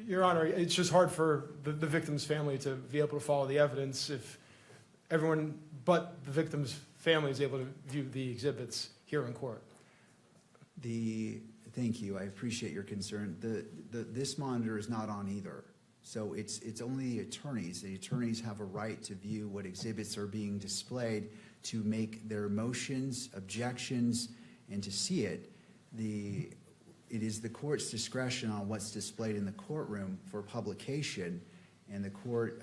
Your Honor, it's just hard for the victim's family to be able to follow the evidence if everyone but the victim's family is able to view the exhibits here in court. Thank you, I appreciate your concern. This monitor is not on either. So it's only the attorneys. The attorneys have a right to view what exhibits are being displayed, to make their motions, objections, and to see it. It is the court's discretion on what's displayed in the courtroom for publication, and the court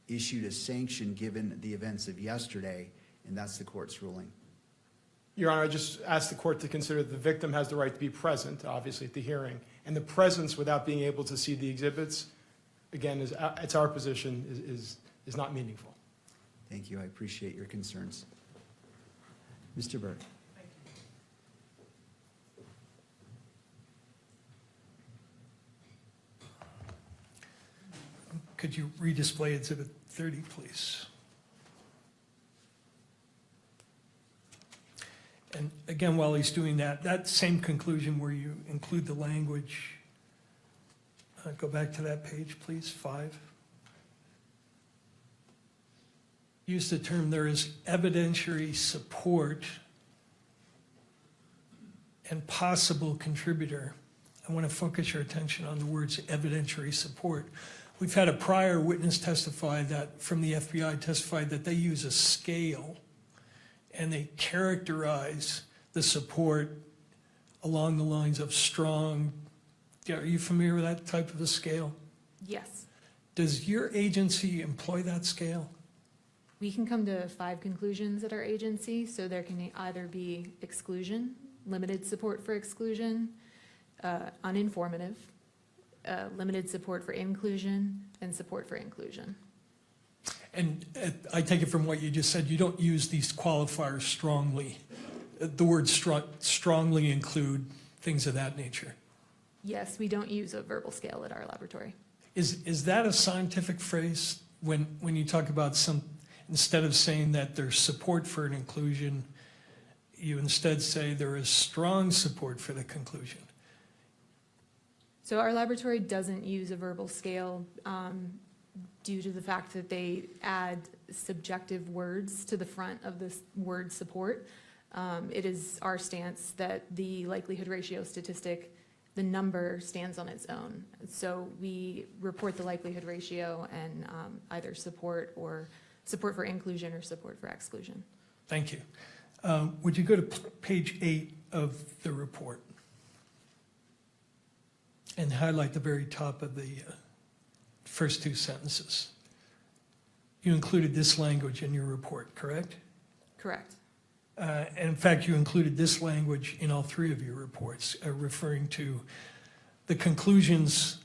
issued a sanction given the events of yesterday, and that's the court's ruling. Your Honor, I just asked the court to consider the victim has the right to be present, obviously, at the hearing, and the presence without being able to see the exhibits, again, it's our position, is not meaningful. Thank you, I appreciate your concerns. Mr. Burke. Could you redisplay Exhibit 30, please? And again, while he's doing that, that same conclusion where you include the language, go back to that page, please, 5. Use the term, there is evidentiary support and possible contributor. I want to focus your attention on the words evidentiary support. We've had a prior witness testify that, from the FBI, testified that they use a scale and they characterize the support along the lines of strong. Are you familiar with that type of a scale? Yes. Does your agency employ that scale? We can come to 5 conclusions at our agency, so there can either be exclusion, limited support for exclusion, uninformative, limited support for inclusion, and support for inclusion. And I take it from what you just said, you don't use these qualifiers strongly. The words strongly include things of that nature. Yes, we don't use a verbal scale at our laboratory. Is that a scientific phrase when you talk about instead of saying that there's support for an inclusion, you instead say there is strong support for the conclusion? So our laboratory doesn't use a verbal scale due to the fact that they add subjective words to the front of this word support. It is our stance that the likelihood ratio statistic, the number stands on its own. So we report the likelihood ratio and either support for inclusion or support for exclusion. Thank you. Would you go to page 8 of the report and highlight the very top of the first 2 sentences? You included this language in your report, correct? Correct. And in fact, you included this language in all 3 of your reports, referring to the conclusions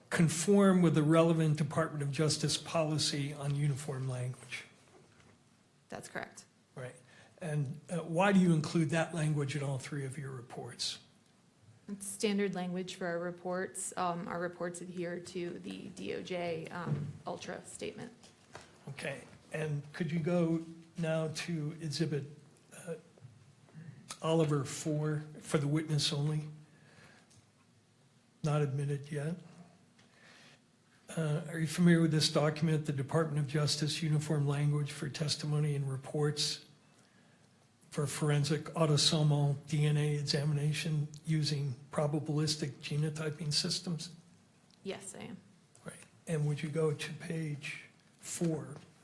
conform with the relevant Department of Justice policy on uniform language. That's correct. Right. And why do you include that language in all 3 of your reports? It's standard language for our reports. Our reports adhere to the DOJ Ultra statement. Okay. And could you go now to Exhibit Oliver 4 for the witness only? Not admitted yet. Are you familiar with this document, the Department of Justice Uniform Language for Testimony and Reports for Forensic Autosomal DNA Examination using probabilistic genotyping systems? Yes, I am. Right. And would you go to page 4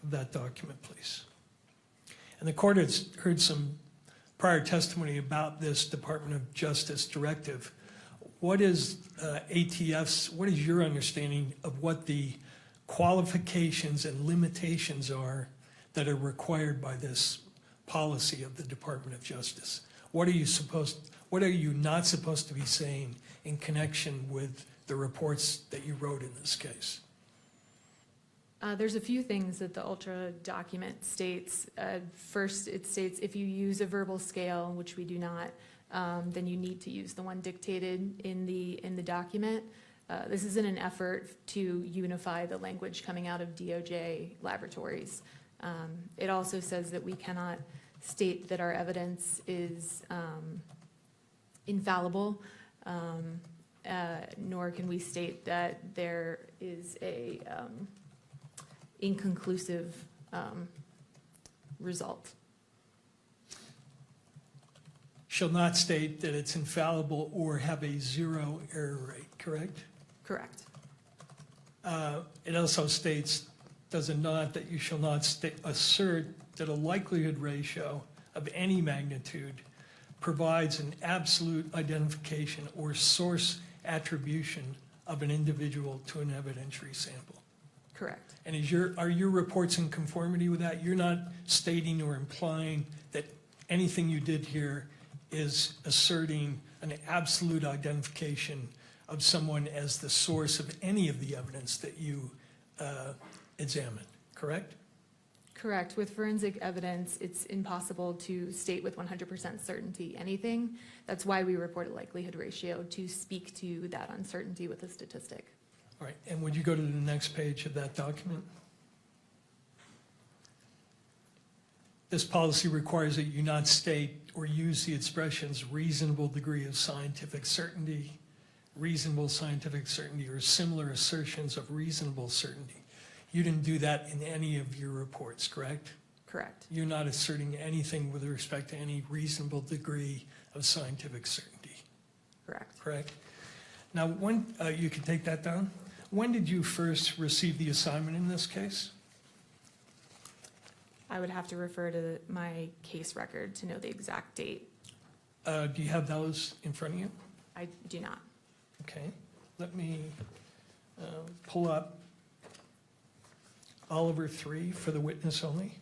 of that document, please? And the court has heard some prior testimony about this Department of Justice directive. What is ATF's, what is your understanding of what the qualifications and limitations are that are required by this policy of the Department of Justice? What are you not supposed to be saying in connection with the reports that you wrote in this case? There's a few things that the Ultra document states. First, it states if you use a verbal scale, which we do not, then you need to use the one dictated in the document. This is in an effort to unify the language coming out of DOJ laboratories. It also says that we cannot state that our evidence is infallible, nor can we state that there is a inconclusive result. Shall not state that it's infallible or have a 0 error rate, correct? Correct. It also states, does it not, that you shall not assert that a likelihood ratio of any magnitude provides an absolute identification or source attribution of an individual to an evidentiary sample. Correct. And are your reports in conformity with that? You're not stating or implying that anything you did here is asserting an absolute identification of someone as the source of any of the evidence that you examined, correct? Correct. With forensic evidence, it's impossible to state with 100% certainty anything. That's why we report a likelihood ratio, to speak to that uncertainty with a statistic. All right, and would you go to the next page of that document? This policy requires that you not state or use the expressions reasonable degree of scientific certainty, reasonable scientific certainty, or similar assertions of reasonable certainty. You didn't do that in any of your reports, correct? Correct. You're not asserting anything with respect to any reasonable degree of scientific certainty. Correct. Correct. Now, when you can take that down. When did you first receive the assignment in this case? I would have to refer to my case record to know the exact date. Do you have those in front of you? I do not. Okay. Let me pull up Oliver 3 for the witness only.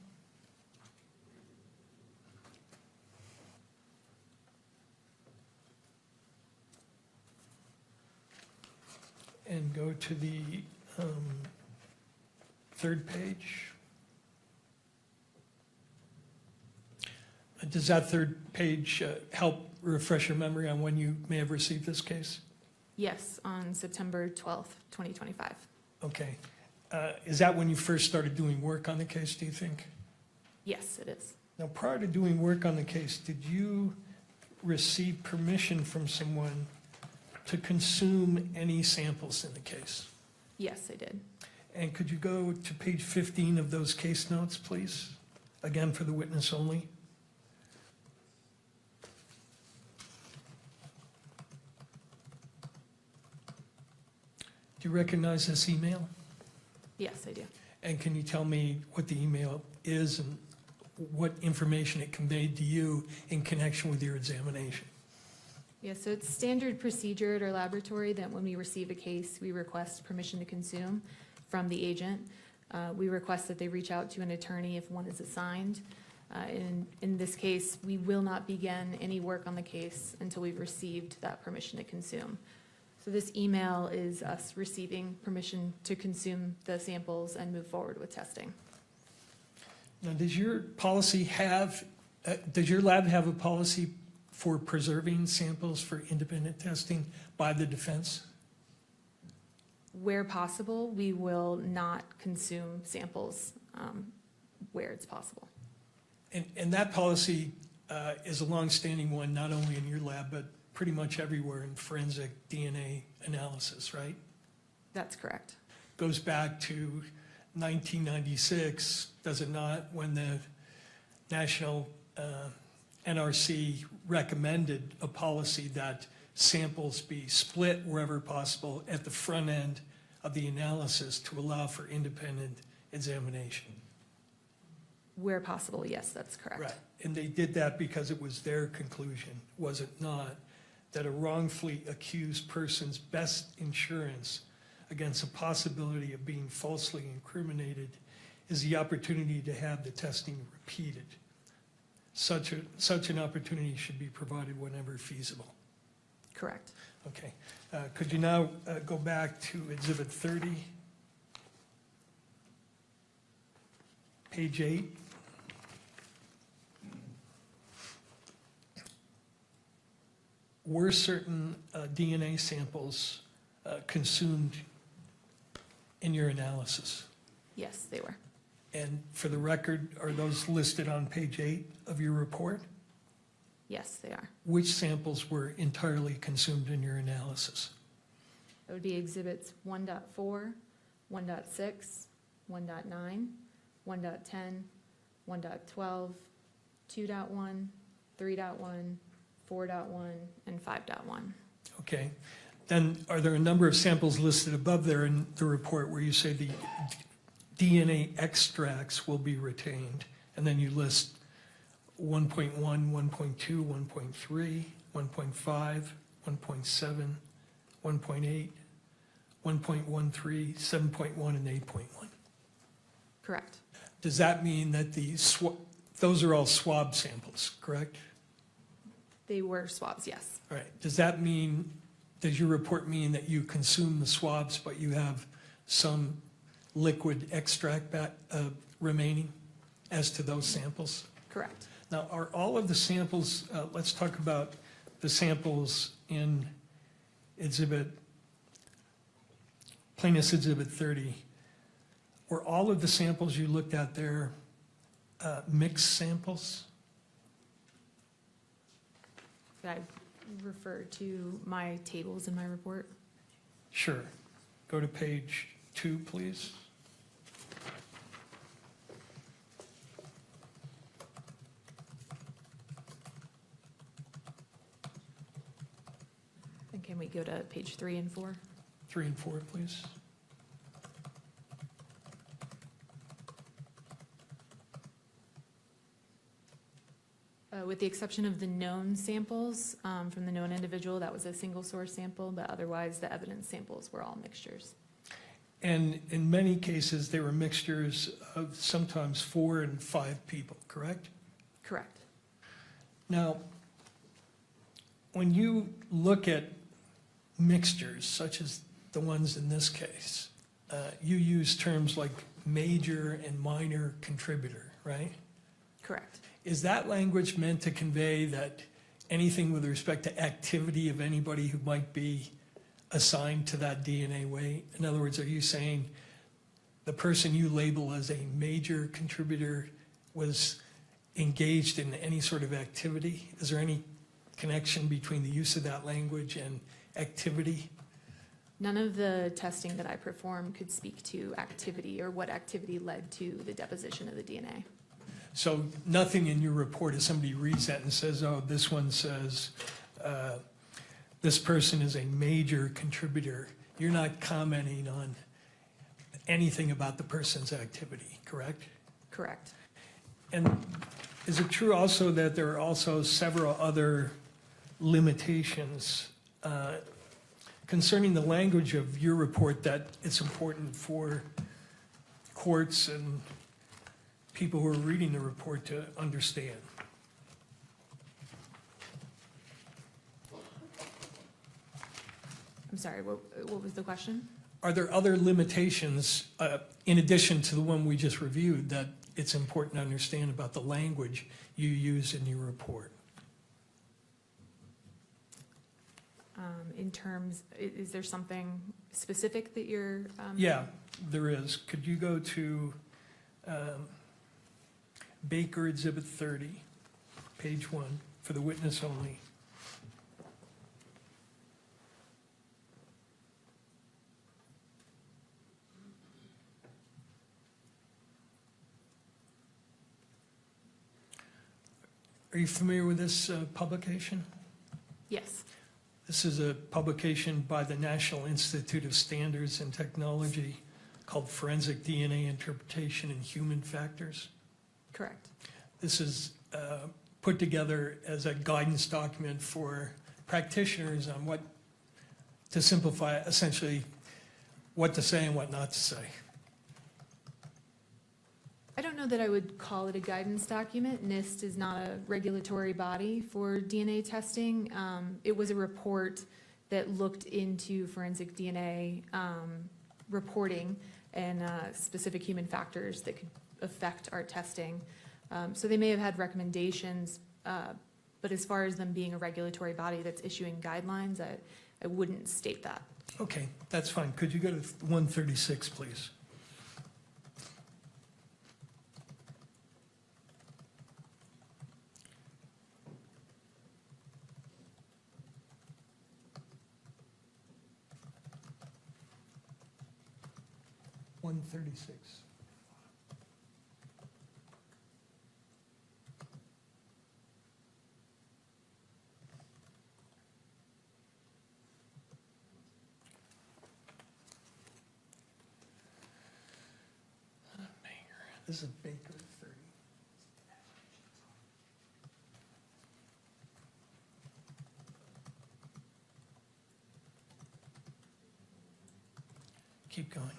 And go to the third page. Does that third page help refresh your memory on when you may have received this case? Yes, on September 12th, 2025. Okay. Is that when you first started doing work on the case, do you think? Yes, it is. Now, prior to doing work on the case, did you receive permission from someone to consume any samples in the case? Yes, I did. And could you go to page 15 of those case notes, please? Again, for the witness only. Do you recognize this email? Yes, I do. And can you tell me what the email is and what information it conveyed to you in connection with your examination? Yeah, so it's standard procedure at our laboratory that when we receive a case, we request permission to consume from the agent. We request that they reach out to an attorney if one is assigned. In this case, we will not begin any work on the case until we've received that permission to consume. So this email is us receiving permission to consume the samples and move forward with testing. Now, does your policy have, does your lab have a policy for preserving samples for independent testing by the defense? Where possible, we will not consume samples where it's possible. And that policy is a longstanding one, not only in your lab, but pretty much everywhere in forensic DNA analysis, right? That's correct. Goes back to 1996, does it not, when the National NRC recommended a policy that samples be split wherever possible at the front end of the analysis to allow for independent examination. Where possible, yes, that's correct. Right, and they did that because it was their conclusion, was it not, that a wrongfully accused person's best insurance against the possibility of being falsely incriminated is the opportunity to have the testing repeated. Such an opportunity should be provided whenever feasible. Correct. Okay, could you now go back to Exhibit 30? Page 8. Were certain DNA samples consumed in your analysis? Yes, they were. And for the record, are those listed on page 8 of your report? Yes, they are. Which samples were entirely consumed in your analysis? That would be exhibits 1.4, 1.6, 1.9, 1.10, 1.12, 2.1, 3.1, 4.1, and 5.1. Okay. Then are there a number of samples listed above there in the report where you say the DNA extracts will be retained? And then you list 1.1, 1.2, 1.3, 1.5, 1.7, 1.8, 1.13, 7.1, and 8.1. Correct. Does that mean that those are all swab samples, correct? They were swabs, yes. All right. Does your report mean that you consume the swabs, but you have some liquid extract remaining as to those samples? Correct. Now, are all of the samples, let's talk about the samples in Plaintiff's Exhibit 30. Were all of the samples you looked at there mixed samples? Could I refer to my tables in my report? Sure. Go to page 2, please. And can we go to page 3 and 4? 3 and 4, please. With the exception of the known samples from the known individual, that was a single source sample, but otherwise the evidence samples were all mixtures. And in many cases, they were mixtures of sometimes 4 and 5 people, correct? Correct. Now, when you look at mixtures, such as the ones in this case, you use terms like major and minor contributor, right? Correct. Is that language meant to convey that anything with respect to activity of anybody who might be assigned to that DNA weight? In other words, are you saying the person you label as a major contributor was engaged in any sort of activity? Is there any connection between the use of that language and activity? None of the testing that I performed could speak to activity or what activity led to the deposition of the DNA. So nothing in your report, if somebody reads that and says, oh, this one says this person is a major contributor, you're not commenting on anything about the person's activity, correct? Correct. And is it true also that there are also several other limitations concerning the language of your report that it's important for courts and people who are reading the report to understand? I'm sorry, what was the question? Are there other limitations in addition to the one we just reviewed that it's important to understand about the language you use in your report? In terms, is there something specific that you're? Yeah, there is. Could you go to Baker Exhibit 30, page 1, for the witness only? Are you familiar with this publication? Yes. This is a publication by the National Institute of Standards and Technology called Forensic DNA Interpretation and Human Factors. Correct. This is put together as a guidance document for practitioners on what, to simplify essentially, what to say and what not to say. I don't know that I would call it a guidance document. NIST is not a regulatory body for DNA testing. It was a report that looked into forensic DNA reporting and specific human factors that could affect our testing. So they may have had recommendations, but as far as them being a regulatory body that's issuing guidelines, I wouldn't state that. Okay, that's fine. Could you go to 136, please? This is Baker 30. Keep going.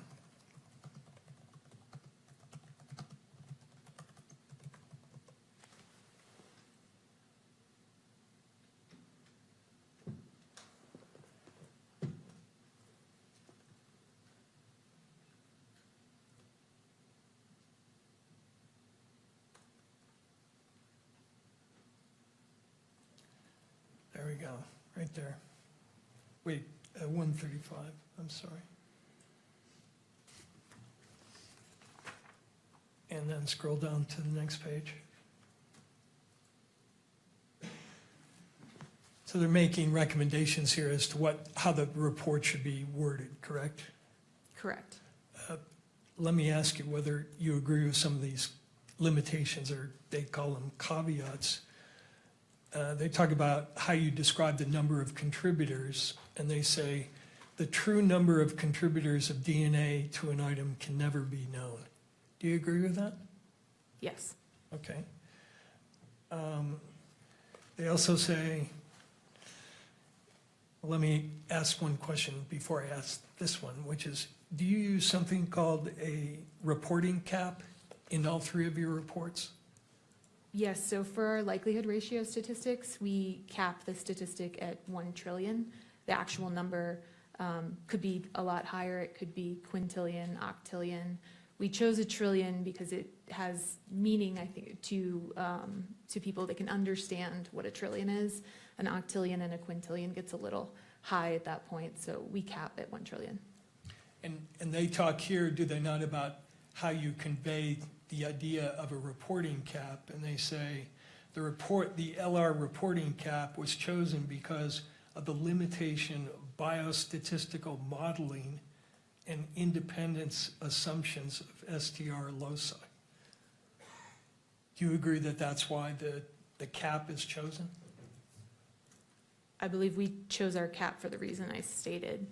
There we go, right there. Wait, 135, I'm sorry. And then scroll down to the next page. So they're making recommendations here as to how the report should be worded, correct? Correct. Let me ask you whether you agree with some of these limitations, or they call them caveats. They talk about how you describe the number of contributors, and they say the true number of contributors of DNA to an item can never be known. Do you agree with that? Yes. Okay. They also say, let me ask one question before I ask this one, which is, do you use something called a reporting cap in all three of your reports? Yes, so for our likelihood ratio statistics, we cap the statistic at 1 trillion. The actual number could be a lot higher. It could be quintillion, octillion. We chose 1 trillion because it has meaning, I think, to people that can understand what 1 trillion is. An octillion and a quintillion gets a little high at that point, so we cap at 1 trillion. And they talk here, do they not, about how you convey the idea of a reporting cap, and they say the LR reporting cap was chosen because of the limitation of biostatistical modeling and independence assumptions of STR loci. Do you agree that that's why the cap is chosen? I believe we chose our cap for the reason I stated.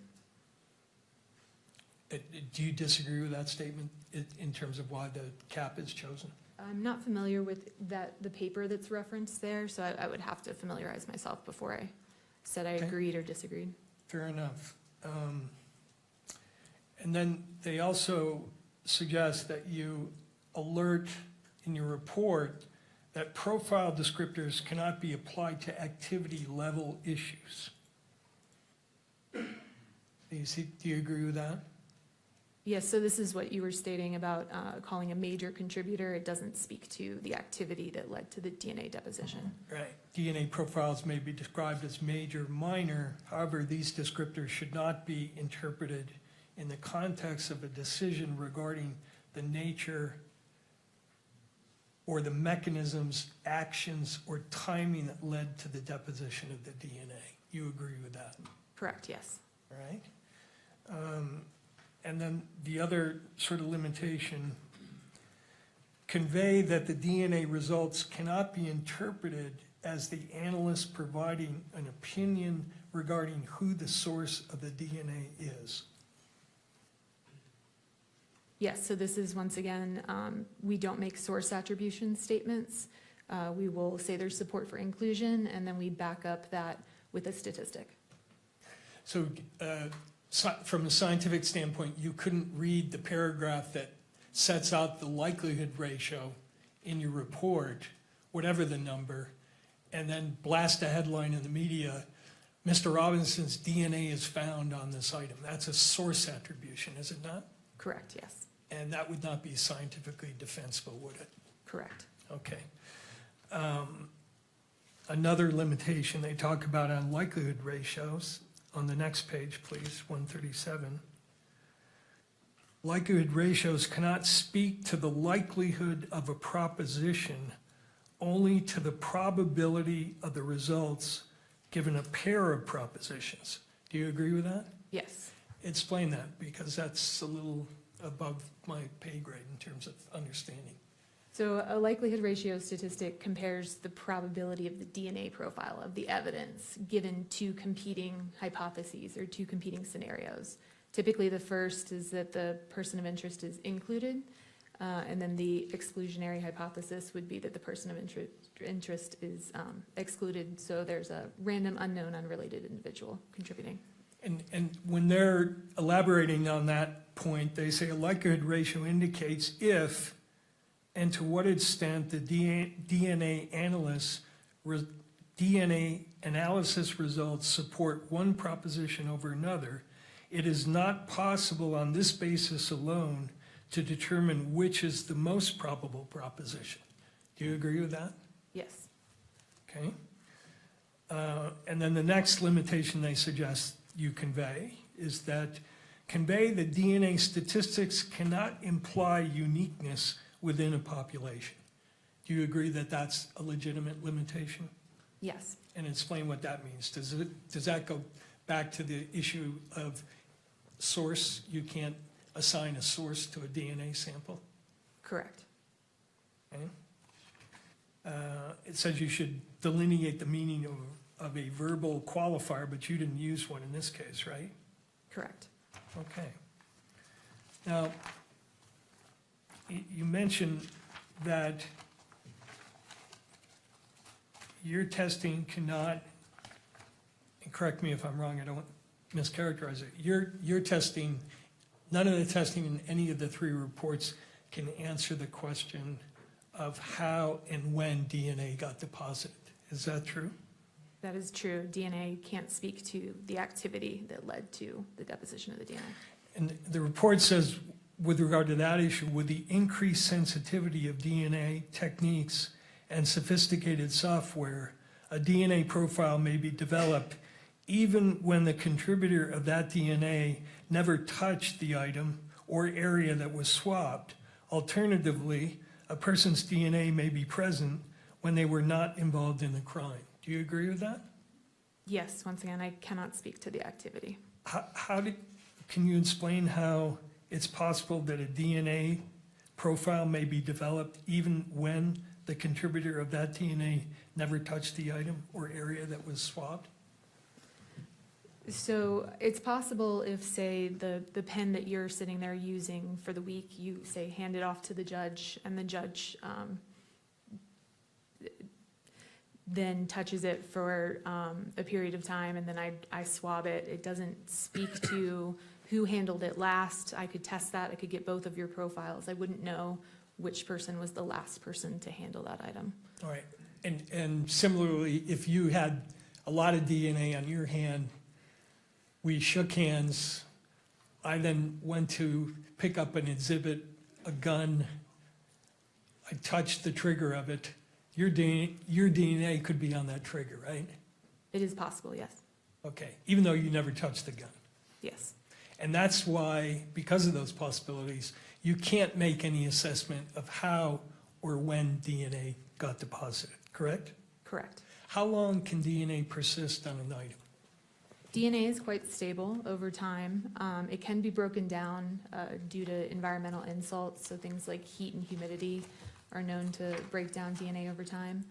Do you disagree with that statement in terms of why the cap is chosen? I'm not familiar with the paper that's referenced there, so I would have to familiarize myself before I said I Okay. agreed or disagreed. Fair enough. And then they also suggest that you alert in your report that profile descriptors cannot be applied to activity level issues. Do you agree with that? Yes, so this is what you were stating about calling a major contributor. It doesn't speak to the activity that led to the DNA deposition. Right. DNA profiles may be described as major, minor. However, these descriptors should not be interpreted in the context of a decision regarding the nature or the mechanisms, actions, or timing that led to the deposition of the DNA. You agree with that? Correct, yes. All right. And then the other sort of limitation, convey that the DNA results cannot be interpreted as the analyst providing an opinion regarding who the source of the DNA is. Yes, so this is, once again, we don't make source attribution statements. We will say there's support for inclusion, and then we back up that with a statistic. So from a scientific standpoint, you couldn't read the paragraph that sets out the likelihood ratio in your report, whatever the number, and then blast a headline in the media, Mr. Robinson's DNA is found on this item. That's a source attribution, is it not? Correct, yes. And that would not be scientifically defensible, would it? Correct. Okay. Another limitation they talk about on likelihood ratios, on the next page, please, 137. Likelihood ratios cannot speak to the likelihood of a proposition, only to the probability of the results given a pair of propositions. Do you agree with that? Yes. Explain that, because that's a little above my pay grade in terms of understanding. So a likelihood ratio statistic compares the probability of the DNA profile of the evidence given two competing hypotheses or two competing scenarios. Typically, the first is that the person of interest is included, and then the exclusionary hypothesis would be that the person of interest is excluded, so there's a random, unknown, unrelated individual contributing. And when they're elaborating on that point, they say a likelihood ratio indicates if and to what extent the DNA analysis results support one proposition over another. It is not possible on this basis alone to determine which is the most probable proposition. Do you agree with that? Yes. Okay. And then the next limitation they suggest you convey is that convey the DNA statistics cannot imply uniqueness within a population. Do you agree that that's a legitimate limitation? Yes. And explain what that means. Does that go back to the issue of source? You can't assign a source to a DNA sample? Correct. Okay. It says you should delineate the meaning of a verbal qualifier, but you didn't use one in this case, right? Correct. Okay. Now, you mentioned that your testing cannot, and correct me if I'm wrong, I don't mischaracterize it. Your testing, none of the testing in any of the three reports can answer the question of how and when DNA got deposited. Is that true? That is true. DNA can't speak to the activity that led to the deposition of the DNA. And the report says, with regard to that issue, with the increased sensitivity of DNA techniques and sophisticated software, a DNA profile may be developed even when the contributor of that DNA never touched the item or area that was swapped. Alternatively, a person's DNA may be present when they were not involved in the crime. Do you agree with that? Yes, once again, I cannot speak to the activity. Can you explain how it's possible that a DNA profile may be developed even when the contributor of that DNA never touched the item or area that was swapped? So it's possible if, say, the pen that you're sitting there using for the week, you say hand it off to the judge, and the judge then touches it for a period of time, and then I swab it. It doesn't speak to who handled it last. I could test that. I could get both of your profiles. I wouldn't know which person was the last person to handle that item. All right. And similarly, if you had a lot of DNA on your hand, we shook hands. I then went to pick up an exhibit, a gun. I touched the trigger of it. Your DNA could be on that trigger, right? It is possible, yes. Okay, even though you never touched the gun. Yes. And that's why, because of those possibilities, you can't make any assessment of how or when DNA got deposited, correct? Correct. How long can DNA persist on an item? DNA is quite stable over time. It can be broken down due to environmental insults, so things like heat and humidity are known to break down DNA over time.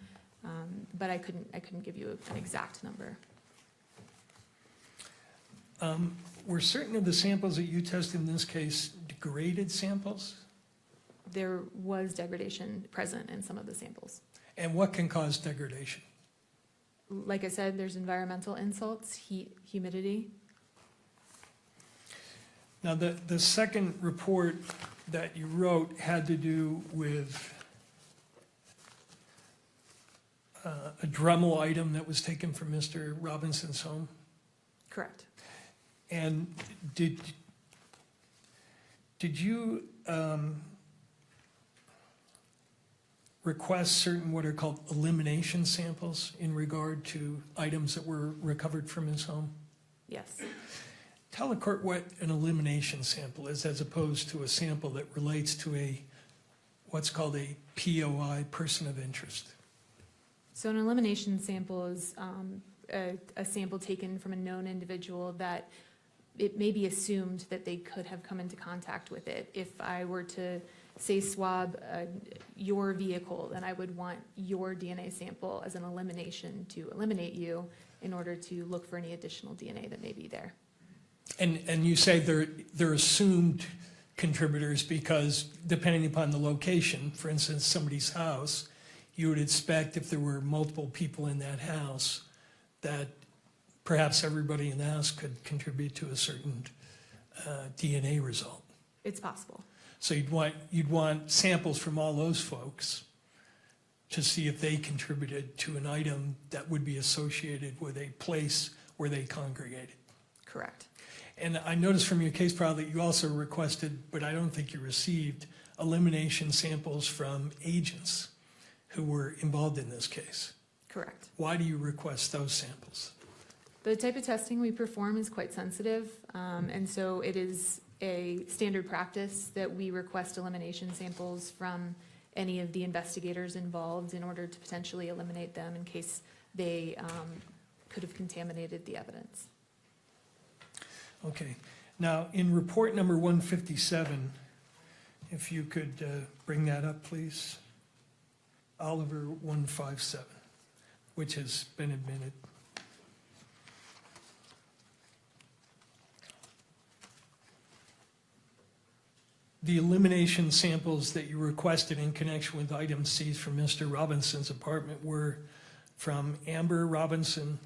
But I couldn't give you an exact number. Were certain of the samples that you tested in this case degraded samples? There was degradation present in some of the samples. And what can cause degradation? Like I said, there's environmental insults, heat, humidity. Now, the second report that you wrote had to do with a Dremel item that was taken from Mr. Robinson's home. Correct. And did you request certain what are called elimination samples in regard to items that were recovered from his home? Yes. Tell the court what an elimination sample is as opposed to a sample that relates to what's called a POI, person of interest. So an elimination sample is a sample taken from a known individual that it may be assumed that they could have come into contact with it. If I were to, say, swab your vehicle, then I would want your DNA sample as an elimination to eliminate you in order to look for any additional DNA that may be there. And you say they're assumed contributors because depending upon the location, for instance, somebody's house, you would expect if there were multiple people in that house that perhaps everybody in the house could contribute to a certain DNA result. It's possible. So you'd want samples from all those folks to see if they contributed to an item that would be associated with a place where they congregated. Correct. And I noticed from your case file that you also requested, but I don't think you received, elimination samples from agents who were involved in this case. Correct. Why do you request those samples? The type of testing we perform is quite sensitive, and so it is a standard practice that we request elimination samples from any of the investigators involved in order to potentially eliminate them in case they could have contaminated the evidence. Okay. Now, in report number 157, if you could bring that up, please. Oliver 157, which has been admitted. The elimination samples that you requested in connection with items seized from Mr. Robinson's apartment were from Amber Robinson,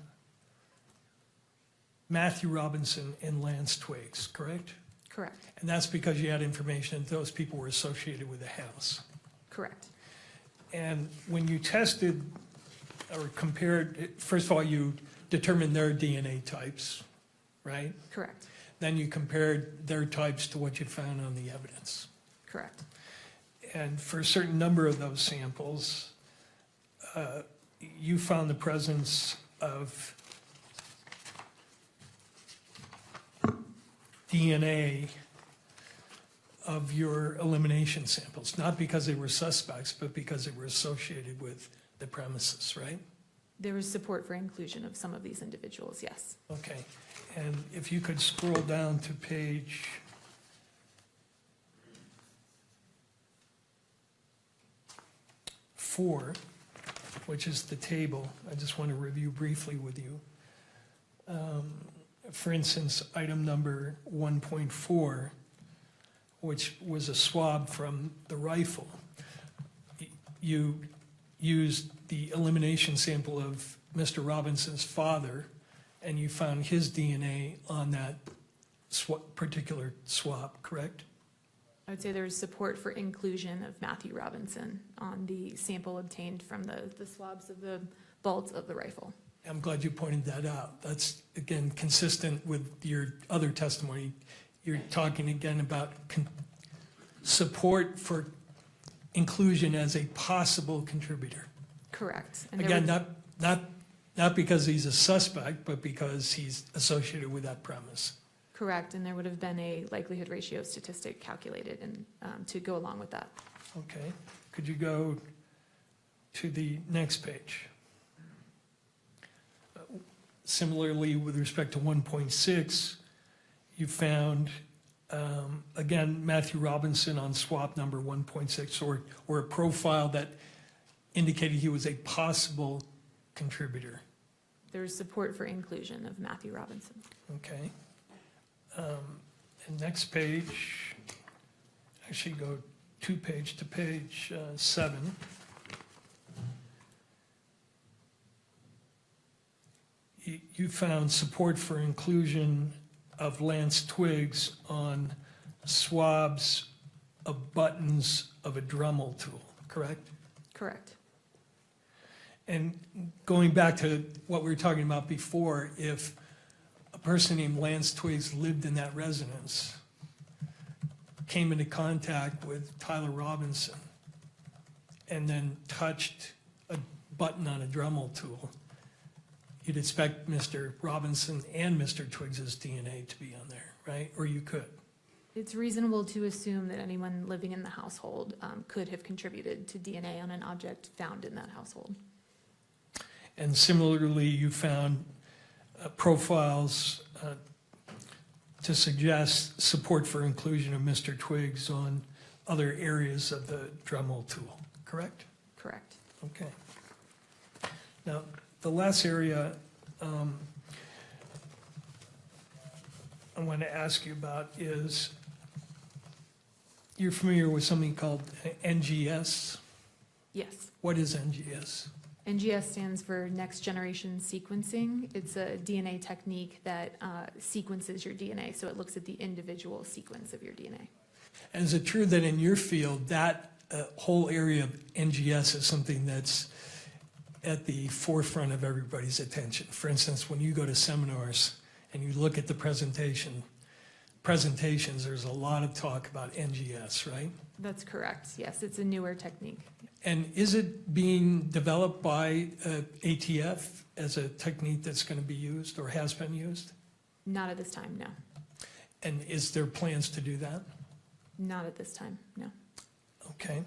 Matthew Robinson, and Lance Twiggs, correct? Correct. And that's because you had information that those people were associated with the house. Correct. And when you tested or compared, first of all, you determined their DNA types, right? Correct. Then you compared their types to what you found on the evidence. Correct. And for a certain number of those samples, you found the presence of DNA of your elimination samples, not because they were suspects, but because they were associated with the premises, right? There was support for inclusion of some of these individuals, yes. Okay, and if you could scroll down to page 4, which is the table. I just want to review briefly with you. for instance, item number 1.4, which was a swab from the rifle, you used the elimination sample of Mr. Robinson's father, and you found his DNA on that particular swab, correct? I would say there was support for inclusion of Matthew Robinson on the sample obtained from the swabs of the bolts of the rifle. I'm glad you pointed that out. That's, again, consistent with your other testimony. You're talking again about support for inclusion as a possible contributor. Correct. And there Again, was- not because he's a suspect, but because he's associated with that premise. Correct, and there would have been a likelihood ratio statistic calculated and to go along with that. Okay, could you go to the next page? Similarly, with respect to 1.6, you found, again, Matthew Robinson on swap number 1.6, or a profile that indicated he was a possible contributor. There was support for inclusion of Matthew Robinson. Okay. And next page, actually go page to page 7. You found support for inclusion of Lance Twiggs on swabs of buttons of a Dremel tool, correct? Correct. And going back to what we were talking about before, if a person named Lance Twiggs lived in that residence, came into contact with Tyler Robinson, and then touched a button on a Dremel tool, you'd expect Mr. Robinson and Mr. Twiggs's DNA to be on there, right? Or you could. It's reasonable to assume that anyone living in the household could have contributed to DNA on an object found in that household. And similarly, you found profiles to suggest support for inclusion of Mr. Twiggs on other areas of the Dremel tool, correct? Correct. Okay. Now, the last area I want to ask you about is, you're familiar with something called NGS? Yes. What is NGS? NGS stands for Next Generation Sequencing. It's a DNA technique that sequences your DNA, so it looks at the individual sequence of your DNA. And is it true that in your field, that whole area of NGS is something that's at the forefront of everybody's attention? For instance, when you go to seminars and you look at the presentations, there's a lot of talk about NGS, right? That's correct. Yes, it's a newer technique. And is it being developed by ATF as a technique that's going to be used or has been used? Not at this time, no. And is there plans to do that? Not at this time, no. Okay.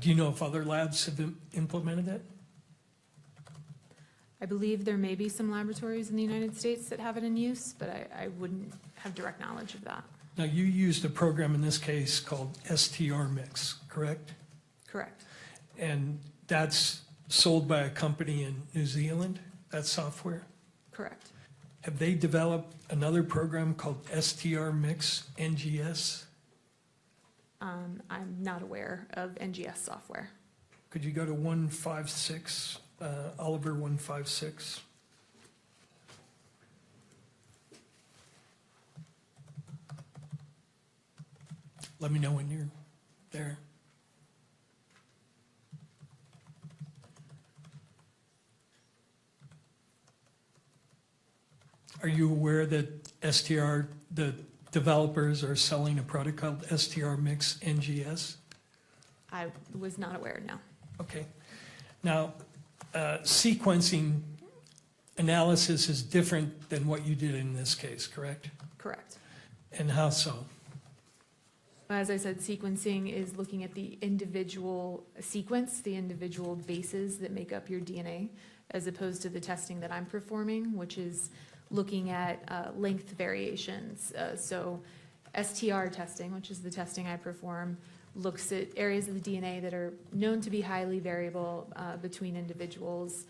Do you know if other labs have implemented it? I believe there may be some laboratories in the United States that have it in use, but I wouldn't have direct knowledge of that. Now, you used a program in this case called STR Mix, correct? Correct. And that's sold by a company in New Zealand, that software? Correct. Have they developed another program called STR Mix NGS? I'm not aware of NGS software. Could you go to 156, Oliver 156? Let me know when you're there. Are you aware that the developers are selling a product called STR Mix NGS? I was not aware, no. Okay. Now, sequencing analysis is different than what you did in this case, correct? Correct. And how so? As I said, sequencing is looking at the individual sequence, the individual bases that make up your DNA, as opposed to the testing that I'm performing, which is looking at length variations. So STR testing, which is the testing I perform, looks at areas of the DNA that are known to be highly variable between individuals,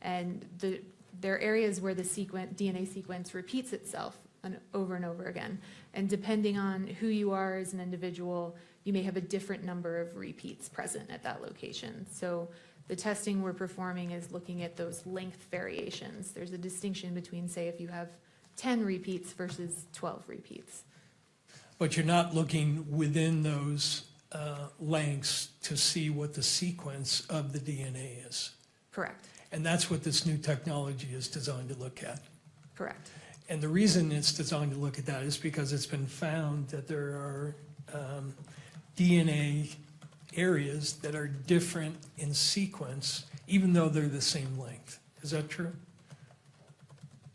and there are areas where the DNA sequence repeats itself over and over again. And depending on who you are as an individual, you may have a different number of repeats present at that location. So the testing we're performing is looking at those length variations. There's a distinction between, say, if you have 10 repeats versus 12 repeats. But you're not looking within those lengths to see what the sequence of the DNA is. Correct. And that's what this new technology is designed to look at. Correct. And the reason it's designed to look at that is because it's been found that there are DNA areas that are different in sequence, even though they're the same length. Is that true?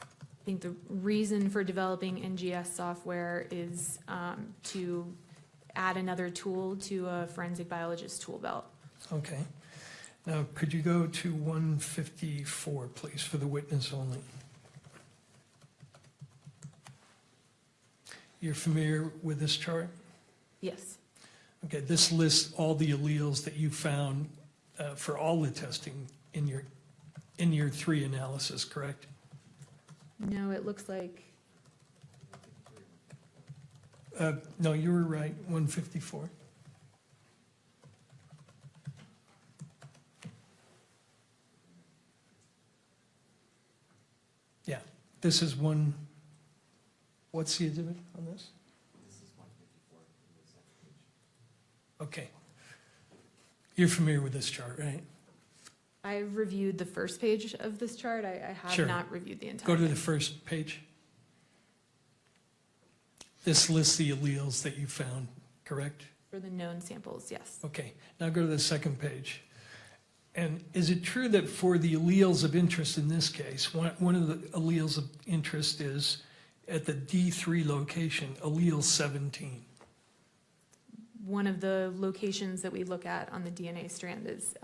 I think the reason for developing NGS software is to add another tool to a forensic biologist tool belt. Okay. Now, could you go to 154, please, for the witness only? You're familiar with this chart? Yes. Okay, this lists all the alleles that you found for all the testing in your 3 analysis, correct? No, it looks like, No, you were right, 154. Yeah, this is one, what's the exhibit on this? This is 154 in the second page. Okay. You're familiar with this chart, right? I reviewed the first page of this chart. I have Sure. not reviewed the entire Go to the thing. first page. This lists the alleles that you found, correct? For the known samples, yes. Okay, now go to the second page. And is it true that for the alleles of interest in this case, one of the alleles of interest is at the D3 location, allele 17? One of the locations that we look at on the DNA strand is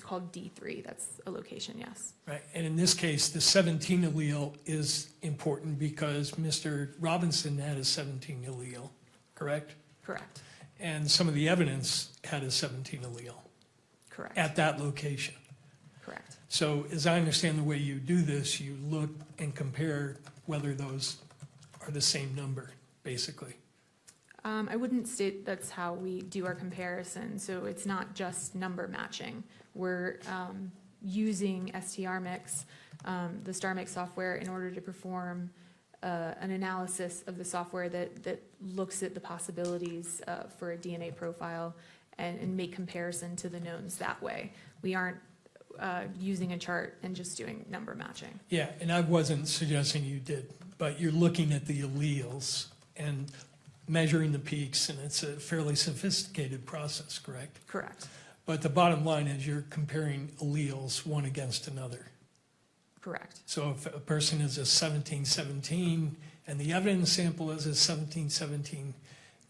called D3. That's a location, yes. Right, and in this case, the 17 allele is important because Mr. Robinson had a 17 allele, correct? Correct. And some of the evidence had a 17 allele Correct. at that location. Correct. So as I understand the way you do this, you look and compare whether those are the same number, basically. I wouldn't state that's how we do our comparison. So it's not just number matching. We're using STRmix, the STARmix software, in order to perform an analysis of the software that looks at the possibilities for a DNA profile and make comparison to the knowns that way. We aren't using a chart and just doing number matching. Yeah, and I wasn't suggesting you did, but you're looking at the alleles and measuring the peaks, and it's a fairly sophisticated process, correct? Correct. But the bottom line is you're comparing alleles one against another. Correct. So if a person is a 1717 and the evidence sample is a 1717,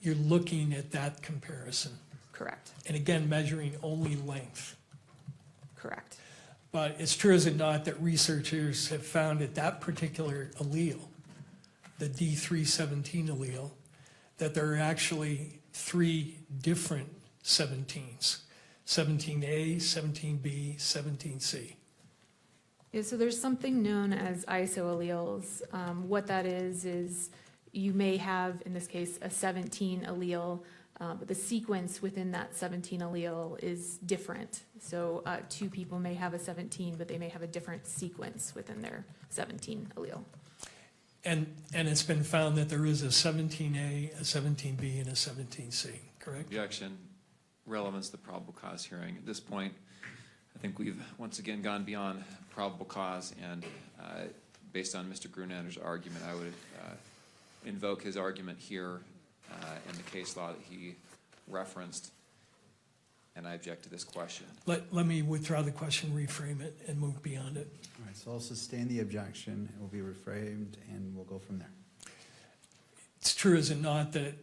you're looking at that comparison. Correct. And again, measuring only length. Correct. But it's true, is it not, that researchers have found that that particular allele, the D317 allele, that there are actually 3 different 17s, 17A, 17B, 17C. Yeah, so there's something known as isoalleles. What that is you may have, in this case, a 17 allele, but the sequence within that 17 allele is different. So 2 people may have a 17, but they may have a different sequence within their 17 allele. And it's been found that there is a 17A, a 17B, and a 17C, correct? Objection. Relevance to the probable cause hearing. At this point, I think we've once again gone beyond probable cause, and based on Mr. Grunlander's argument, I would invoke his argument here in the case law that he referenced, and I object to this question. Let me withdraw the question, reframe it, and move beyond it. All right, so I'll sustain the objection. It will be reframed, and we'll go from there. It's true, is it not, that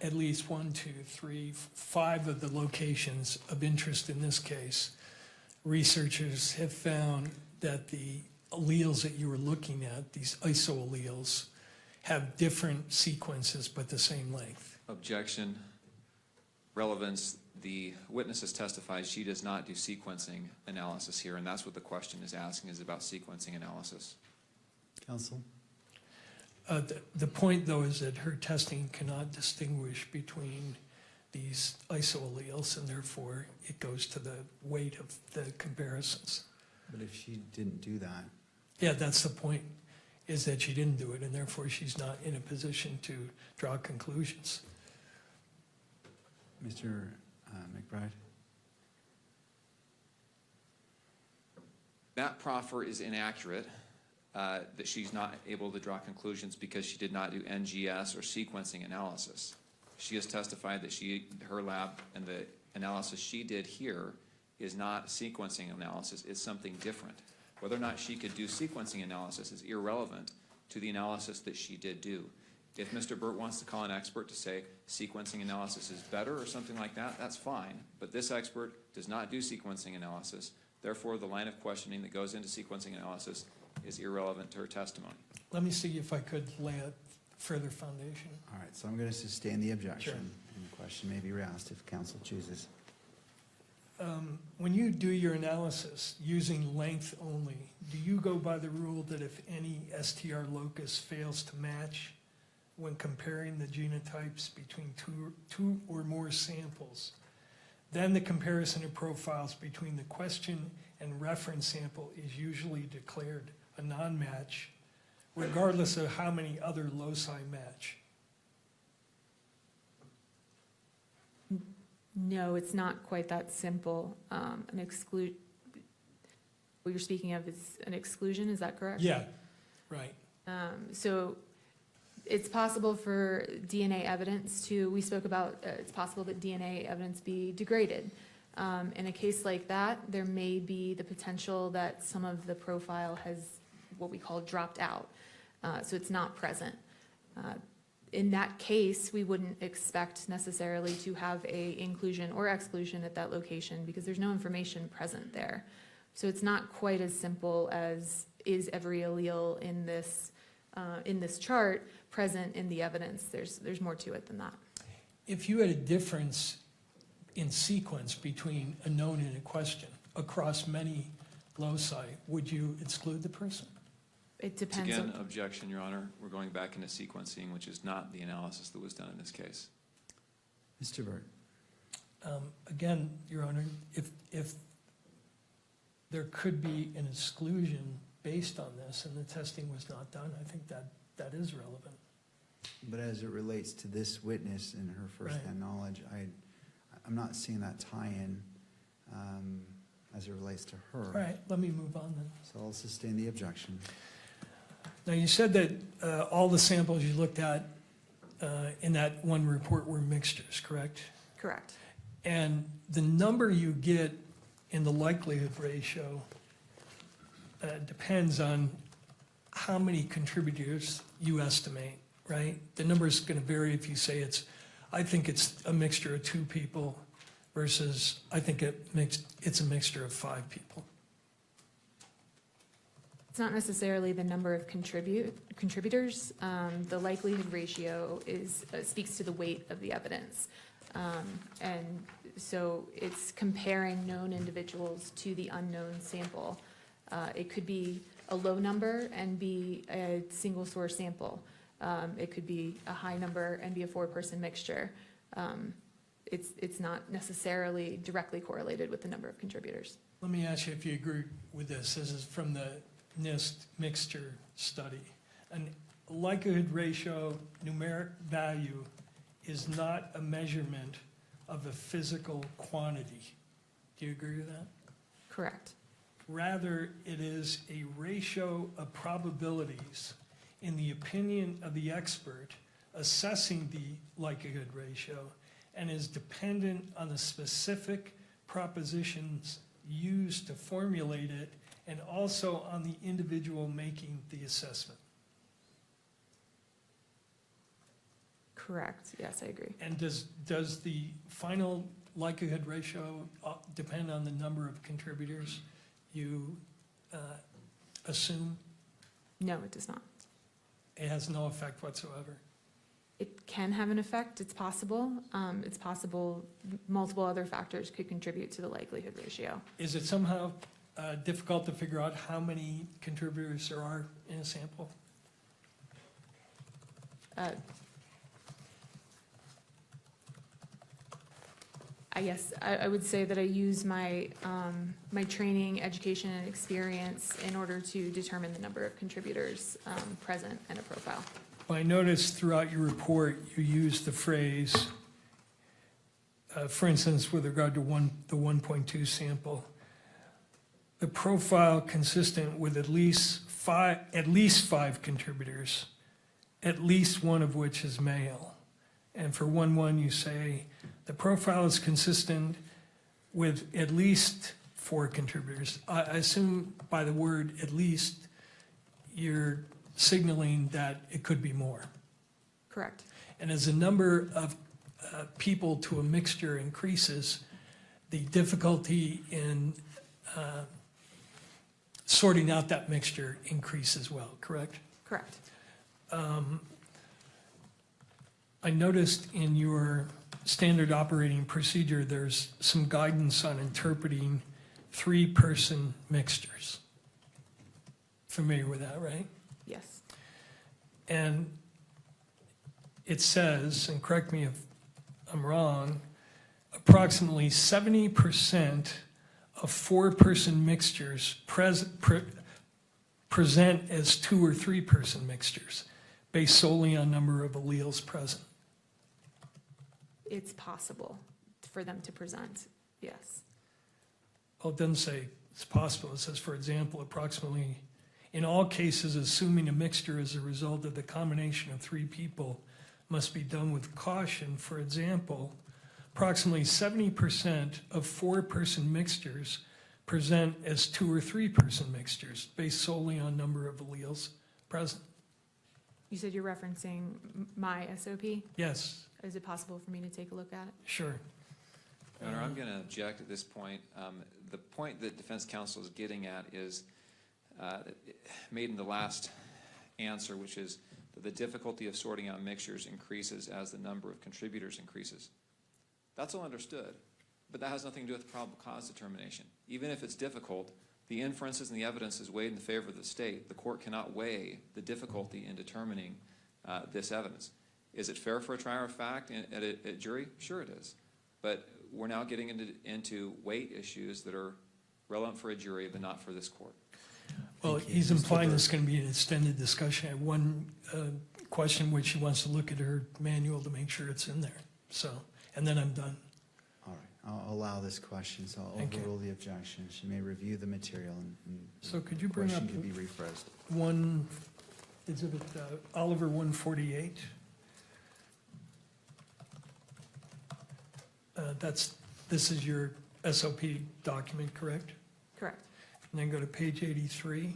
at least 1, 2, 3, 5 of the locations of interest in this case, researchers have found that the alleles that you were looking at, these isoalleles, have different sequences but the same length. Objection. relevance, the witness has testified she does not do sequencing analysis here, and that's what the question is asking, is about sequencing analysis. Counsel? The point, though, is that her testing cannot distinguish between these isoalleles, and therefore it goes to the weight of the comparisons. But if she didn't do that, Yeah, that's the point, is that she didn't do it, and therefore she's not in a position to draw conclusions. Mr. McBride? That proffer is inaccurate, that she's not able to draw conclusions because she did not do NGS or sequencing analysis. She has testified that her lab and the analysis she did here is not sequencing analysis, it's something different. Whether or not she could do sequencing analysis is irrelevant to the analysis that she did do. If Mr. Burt wants to call an expert to say sequencing analysis is better or something like that, that's fine. But this expert does not do sequencing analysis. Therefore, the line of questioning that goes into sequencing analysis is irrelevant to her testimony. Let me see if I could lay a further foundation. All right, so I'm going to sustain the objection. Sure. And the question may be re-asked if counsel chooses. When you do your analysis using length only, do you go by the rule that if any STR locus fails to match when comparing the genotypes between two or more samples, then the comparison of profiles between the question and reference sample is usually declared a non-match, regardless of how many other loci match? No, it's not quite that simple. What you're speaking of is an exclusion, is that correct? Yeah, right. So it's possible for DNA evidence we spoke about, it's possible that DNA evidence be degraded. In a case like that, there may be the potential that some of the profile has what we call dropped out. So it's not present. In that case, we wouldn't expect necessarily to have a inclusion or exclusion at that location because there's no information present there. So it's not quite as simple as is every allele in this chart present in the evidence. There's more to it than that. If you had a difference in sequence between a known and a question across many loci, would you exclude the person? It depends. Again, objection, Your Honor. We're going back into sequencing, which is not the analysis that was done in this case. Mr. Burt? Again, Your Honor, if there could be an exclusion based on this and the testing was not done, I think that is relevant. But as it relates to this witness and her firsthand knowledge, I'm not seeing that tie-in as it relates to her. All right, let me move on then. So I'll sustain the objection. Now, you said that all the samples you looked at in that one report were mixtures, correct? Correct. And the number you get in the likelihood ratio depends on how many contributors you estimate, right? The number is going to vary if you say I think it's a mixture of 2 people versus I think it's a mixture of 5 people. It's not necessarily the number of contributors. The likelihood ratio speaks to the weight of the evidence. And so it's comparing known individuals to the unknown sample. It could be a low number and be a single source sample. It could be a high number and be a 4-person mixture. It's not necessarily directly correlated with the number of contributors. Let me ask you if you agree with this. This is from the NIST mixture study. An likelihood ratio numeric value is not a measurement of a physical quantity. Do you agree with that? Correct. Rather, it is a ratio of probabilities in the opinion of the expert assessing the likelihood ratio and is dependent on the specific propositions used to formulate it and also on the individual making the assessment. Correct. Yes, I agree. And does the final likelihood ratio depend on the number of contributors you assume? No, it does not. It has no effect whatsoever. It can have an effect, it's possible. It's possible multiple other factors could contribute to the likelihood ratio. Is it somehow difficult to figure out how many contributors there are in a sample? I guess I would say that I use my, my training, education, and experience in order to determine the number of contributors present in a profile. Well, I noticed throughout your report, you used the phrase, for instance, with regard to the 1.2 sample, the profile consistent with at least five contributors, at least one of which is male. And for 1.1, you say, the profile is consistent with at least 4 contributors. I assume by the word at least, you're signaling that it could be more. Correct. And as the number of people to a mixture increases, the difficulty in sorting out that mixture increases as well, correct? Correct. I noticed in your standard operating procedure, there's some guidance on interpreting 3-person mixtures. Familiar with that, right? Yes. And it says, and correct me if I'm wrong, approximately 70% of 4-person mixtures present as 2 or 3-person mixtures, based solely on number of alleles present. It's possible for them to present, yes. Well, it doesn't say it's possible. It says, for example, approximately, in all cases, assuming a mixture as a result of the combination of 3 people must be done with caution. For example, approximately 70% of 4-person mixtures present as 2 or 3-person mixtures, based solely on number of alleles present. You said you're referencing my SOP? Yes, Is it possible for me to take a look at it? sure. Your Honor, I'm going to object at this point. The point that defense counsel is getting at is made in the last answer, which is that the difficulty of sorting out mixtures increases as the number of contributors increases. That's all understood, but that has nothing to do with the probable cause determination. Even if it's difficult, the inferences and the evidence is weighed in the favor of the state. The court cannot weigh the difficulty in determining this evidence. Is it fair for a trier of fact at a jury? Sure it is. But we're now getting into weight issues that are relevant for a jury, but not for this court. Well, he's implying there's going to be an extended discussion. I have one question which he wants to look at her manual to make sure it's in there. So, and then I'm done. All right, I'll allow this question, so I'll Thank you. overrule the objection. She may review the material and So could you bring up question can be rephrased. one, exhibit Oliver 148? This is your SOP document, correct? Correct. And then go to page 83.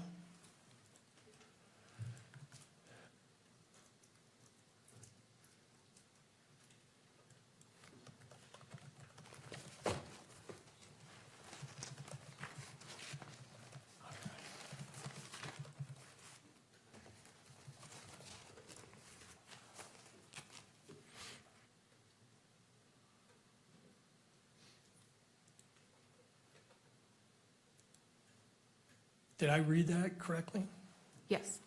Did I read that correctly? Yes.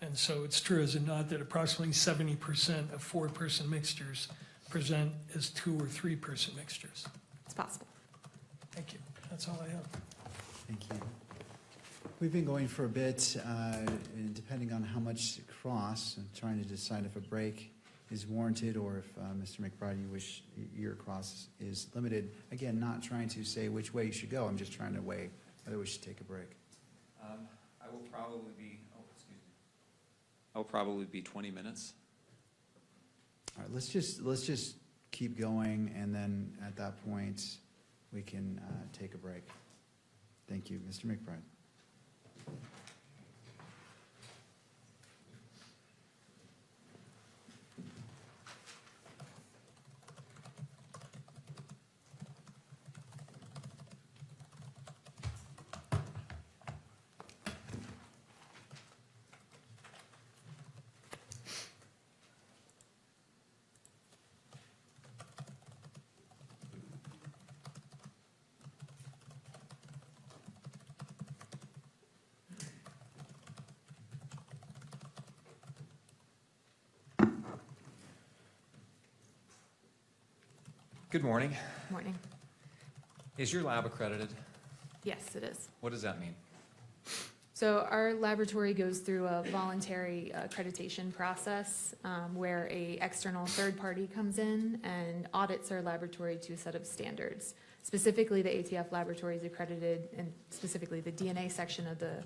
And so it's true, is it not, that approximately 70% of 4-person mixtures present as 2 or 3-person mixtures? It's possible. Thank you. That's all I have. Thank you. We've been going for a bit, and depending on how much cross, I'm trying to decide if a break is warranted or if, Mr. McBride, you wish your cross is limited. Again, not trying to say which way you should go, I'm just trying to weigh whether we should take a break. I will probably be 20 minutes. All right, let's just keep going, and then at that point, we can take a break. Thank you. Mr. McBride. Good morning. Morning. Is your lab accredited? Yes, it is. What does that mean? So our laboratory goes through a voluntary accreditation process where a external third party comes in and audits our laboratory to a set of standards. Specifically, the ATF laboratory is accredited, and specifically the DNA section of the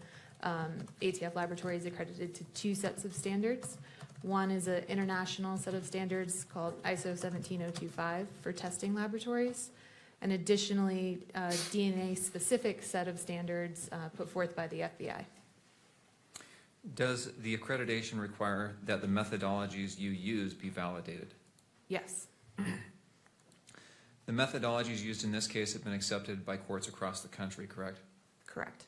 ATF laboratory is accredited to 2 sets of standards. One is an international set of standards called ISO 17025 for testing laboratories, and additionally, a DNA-specific set of standards put forth by the FBI. Does the accreditation require that the methodologies you use be validated? Yes, The methodologies used in this case have been accepted by courts across the country, correct? correct.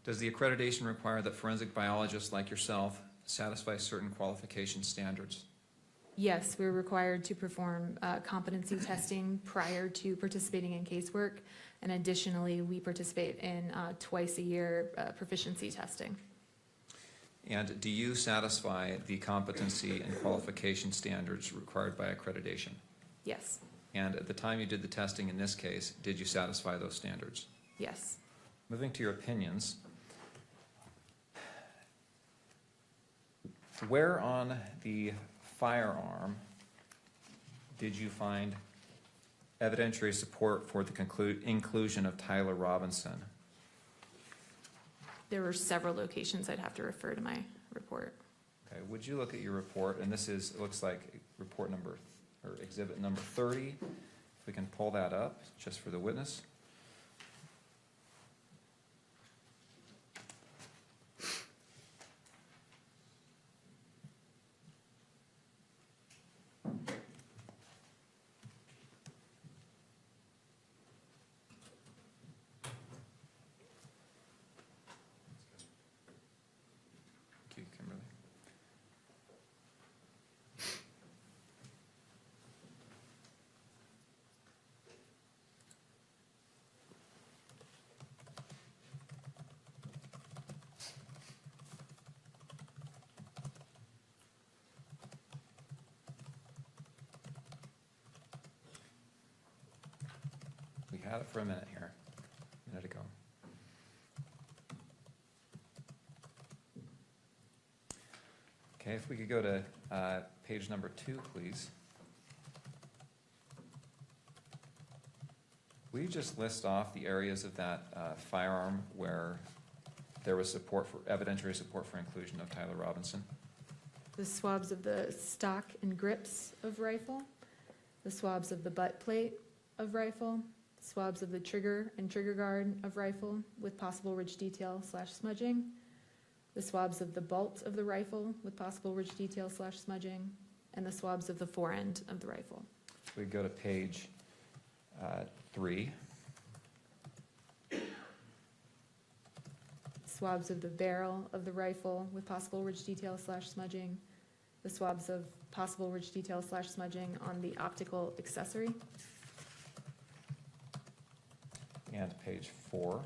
Does the accreditation require that forensic biologists like yourself satisfy certain qualification standards? Yes, we're required to perform competency testing prior to participating in casework, and additionally, we participate in twice a year proficiency testing. And do you satisfy the competency and qualification standards required by accreditation? Yes, And at the time you did the testing in this case, did you satisfy those standards? yes. Moving to your opinions, where on the firearm did you find evidentiary support for the inclusion of Tyler Robinson? There were several locations. I'd have to refer to my report. Okay, would you look at your report, and this is, it looks like report number, or exhibit number 30, if we can pull that up, just for the witness. Thank you, Kimberly. We had it for a minute here, a minute ago. Okay, if we could go to page number 2, please. Will you just list off the areas of that firearm where there was support for, evidentiary support for inclusion of Tyler Robinson? The swabs of the stock and grips of rifle, the swabs of the butt plate of rifle, swabs of the trigger and trigger guard of rifle with possible ridge detail / smudging, the swabs of the bolt of the rifle with possible ridge detail / smudging, and the swabs of the forend of the rifle. We go to page 3. Swabs of the barrel of the rifle with possible ridge detail / smudging, the swabs of possible ridge detail / smudging on the optical accessory. And page 4.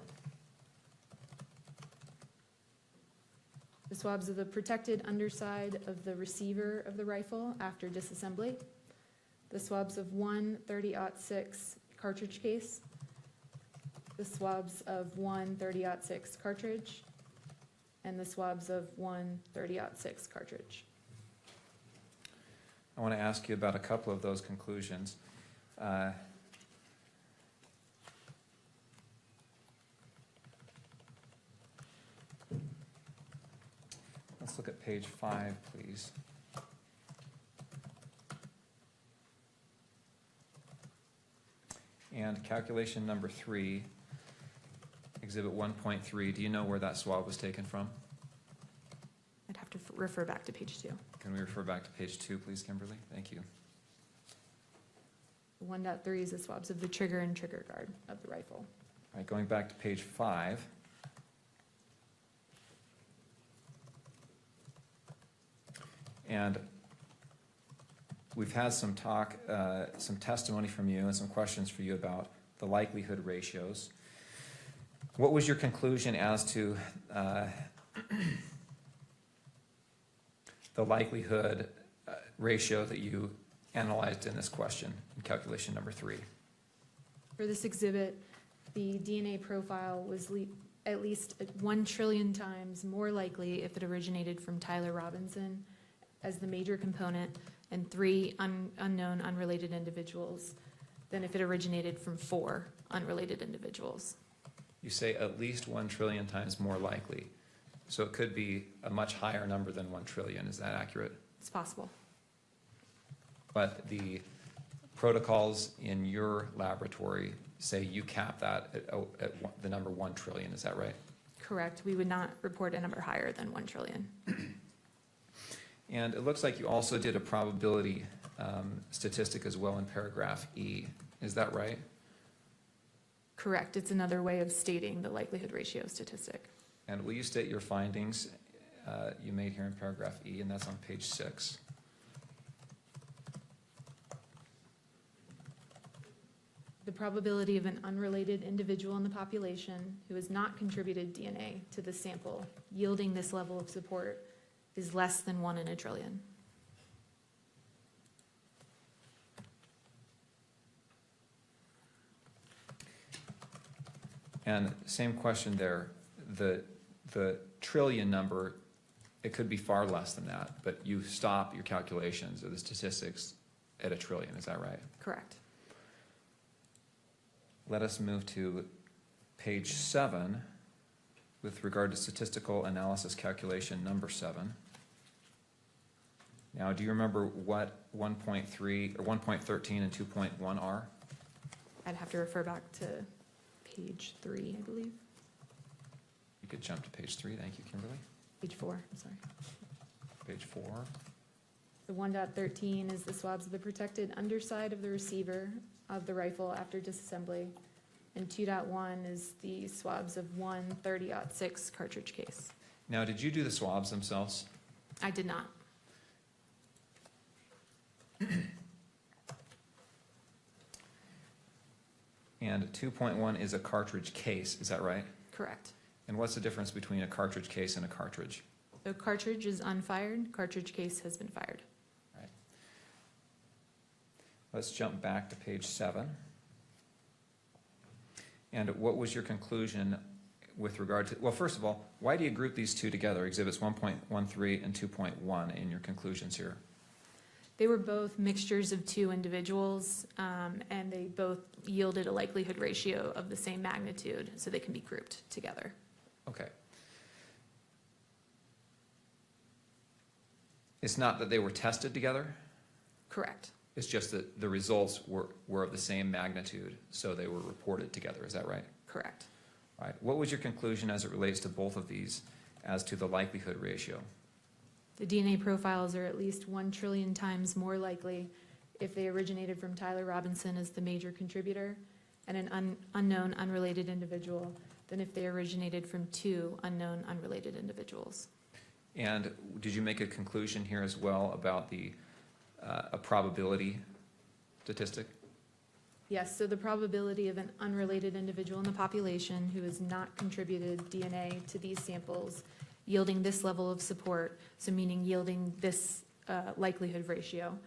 The swabs of the protected underside of the receiver of the rifle after disassembly. The swabs of one 30-06 cartridge case. The swabs of one 30-06 cartridge. And the swabs of one 30-06 cartridge. I want to ask you about a couple of those conclusions. Let's look at page 5, please. And calculation number 3, exhibit 1.3, do you know where that swab was taken from? I'd have to refer back to page 2. Can we refer back to page 2, please, Kimberly? Thank you. 1.3 is the swabs of the trigger and trigger guard of the rifle. All right, going back to page 5. And we've had some talk, some testimony from you and some questions for you about the likelihood ratios. What was your conclusion as to the likelihood ratio that you analyzed in this question, in calculation number 3? For this exhibit, the DNA profile was at least 1 trillion times more likely if it originated from Tyler Robinson as the major component and 3 unknown unrelated individuals than if it originated from 4 unrelated individuals. You say at least 1 trillion times more likely. So it could be a much higher number than 1 trillion. Is that accurate? It's possible. But the protocols in your laboratory say you cap that at the number 1 trillion. Is that right? Correct. We would not report a number higher than 1 trillion. And it looks like you also did a probability statistic as well in paragraph E. Is that right? Correct. It's another way of stating the likelihood ratio statistic. And will you state your findings you made here in paragraph E, and that's on page 6. The probability of an unrelated individual in the population who has not contributed DNA to the sample yielding this level of support is less than 1 in a trillion. And same question there. The trillion number, it could be far less than that, but you stop your calculations or the statistics at 1 trillion. Is that right? Correct. Let us move to page 7 with regard to statistical analysis calculation number 7. Now, do you remember what 1.3 or 1.13 and 2.1 are? I'd have to refer back to page 3, I believe. You could jump to page 3. Thank you, Kimberly. Page 4, I'm sorry. Page 4. The 1.13 is the swabs of the protected underside of the receiver of the rifle after disassembly, and 2.1 is the swabs of 1 30-06 cartridge case. Now, did you do the swabs themselves? I did not. And 2.1 is a cartridge case, is that right? Correct. And what's the difference between a cartridge case and a cartridge? So cartridge is unfired, cartridge case has been fired. Right. Let's jump back to page 7. And what was your conclusion with regard to, well, first of all, why do you group these two together, exhibits 1.13 and 2.1 in your conclusions here? They were both mixtures of 2 individuals, and they both yielded a likelihood ratio of the same magnitude, so they can be grouped together. Okay. It's not that they were tested together? Correct. It's just that the results were of the same magnitude, so they were reported together. Is that right? Correct. All right. What was your conclusion as it relates to both of these as to the likelihood ratio? The DNA profiles are at least 1 trillion times more likely if they originated from Tyler Robinson as the major contributor and an unknown unrelated individual than if they originated from 2 unknown unrelated individuals. And did you make a conclusion here as well about the a probability statistic? Yes, so the probability of an unrelated individual in the population who has not contributed DNA to these samples yielding this level of support, so meaning yielding this likelihood ratio,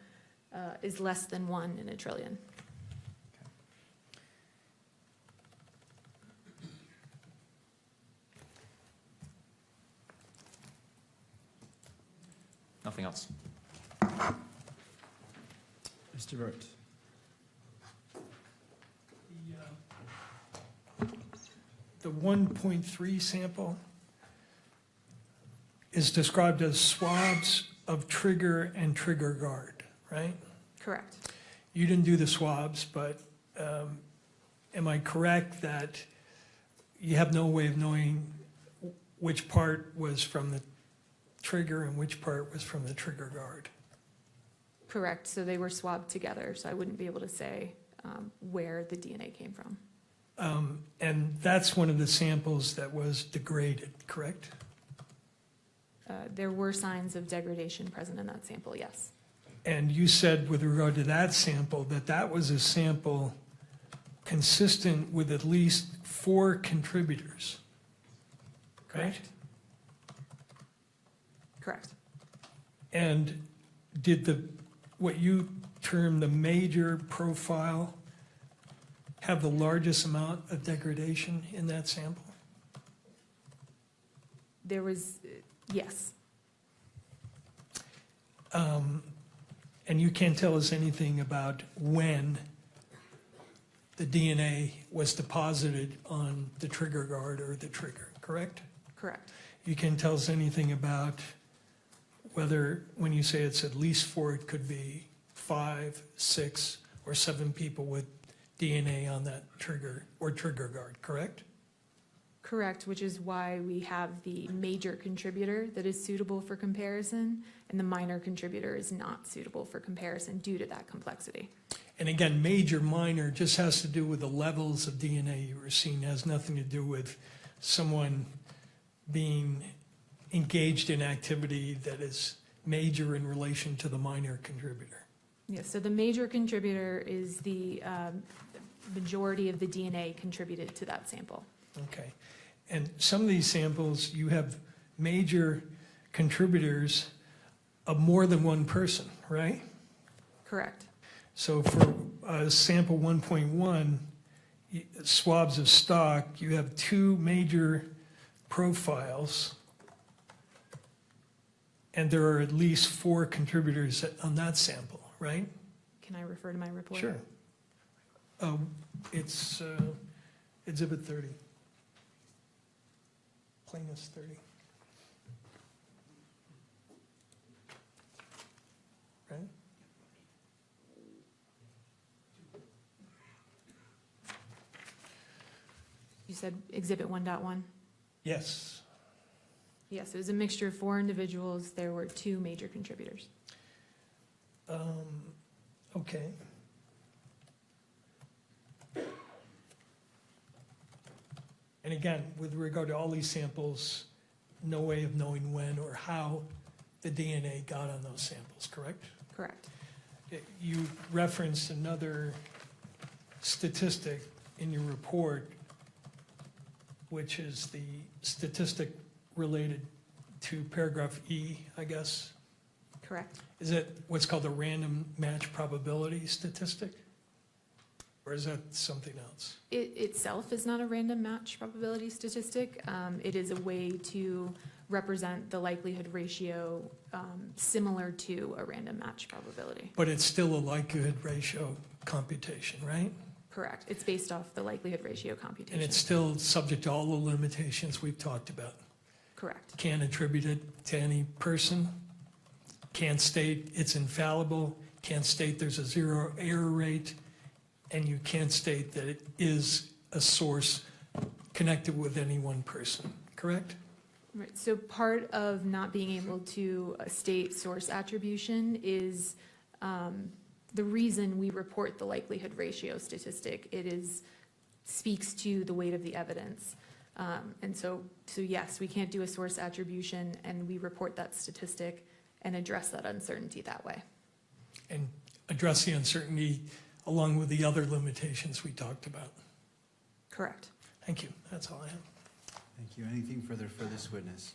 is less than 1 in a trillion. Nothing else. Mr. Burt. The 1.3 sample is described as swabs of trigger and trigger guard, right? Correct. You didn't do the swabs, but am I correct that you have no way of knowing which part was from the trigger and which part was from the trigger guard? Correct, so they were swabbed together, so I wouldn't be able to say where the DNA came from. And that's one of the samples that was degraded, correct? There were signs of degradation present in that sample, yes. And you said with regard to that sample that that was a sample consistent with at least 4 contributors, right? Correct. And what you term the major profile have the largest amount of degradation in that sample? There was, yes, And you can't tell us anything about when the DNA was deposited on the trigger guard or the trigger, correct? correct. You can't tell us anything about whether, when you say it's at least 4, it could be 5, 6, or 7 people with DNA on that trigger or trigger guard, correct? Correct, which is why we have the major contributor that is suitable for comparison, and the minor contributor is not suitable for comparison due to that complexity. And again, major, minor just has to do with the levels of DNA you were seeing. It has nothing to do with someone being engaged in activity that is major in relation to the minor contributor. Yes, so the major contributor is the majority of the DNA contributed to that sample. Okay. And some of these samples, you have major contributors of more than one person, right? Correct. So for sample 1.1, swabs of stock, you have 2 major profiles, and there are at least 4 contributors on that sample, right? Can I refer to my report? Sure. It's Exhibit 30. Plaintiff's 30. Right? You said Exhibit 1.1? Yes. Yes, it was a mixture of 4 individuals. There were 2 major contributors. Okay. And again, with regard to all these samples, no way of knowing when or how the DNA got on those samples, correct? Correct. You referenced another statistic in your report, which is the statistic related to paragraph E, I guess. Correct. Is it what's called a random match probability statistic? Or is that something else? It itself is not a random match probability statistic. It is a way to represent the likelihood ratio similar to a random match probability. But it's still a likelihood ratio computation, right? Correct. It's based off the likelihood ratio computation. And it's still subject to all the limitations we've talked about. Correct. Can't attribute it to any person. Can't state it's infallible. Can't state there's a 0 error rate. And you can't state that it is a source connected with any one person, correct? Right. So part of not being able to state source attribution is the reason we report the likelihood ratio statistic. It speaks to the weight of the evidence. And so yes, we can't do a source attribution, and we report that statistic and address that uncertainty that way. And address the uncertainty along with the other limitations we talked about. Correct. Thank you. That's all I have. Thank you. Anything further for this witness?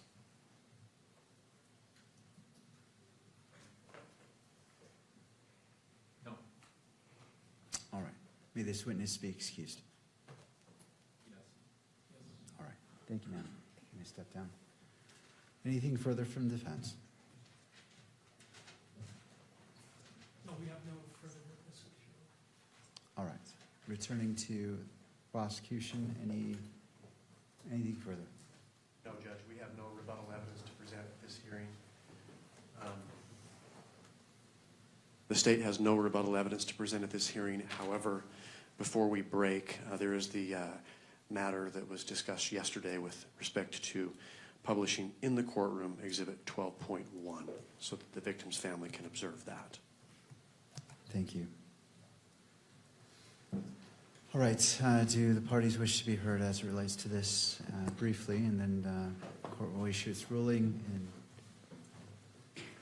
No. All right. May this witness be excused. Yes. All right. Thank you, ma'am. You may step down. Anything further from defense? No, we have no further witnesses. All right. Returning to prosecution, anything further? No, Judge, we have no rebuttal evidence to present at this hearing. The state has no rebuttal evidence to present at this hearing. However, before we break, there is the matter that was discussed yesterday with respect to publishing in the courtroom Exhibit 12.1 so that the victim's family can observe that. Thank you. All right. Do the parties wish to be heard as it relates to this briefly, and then the court will issue its ruling?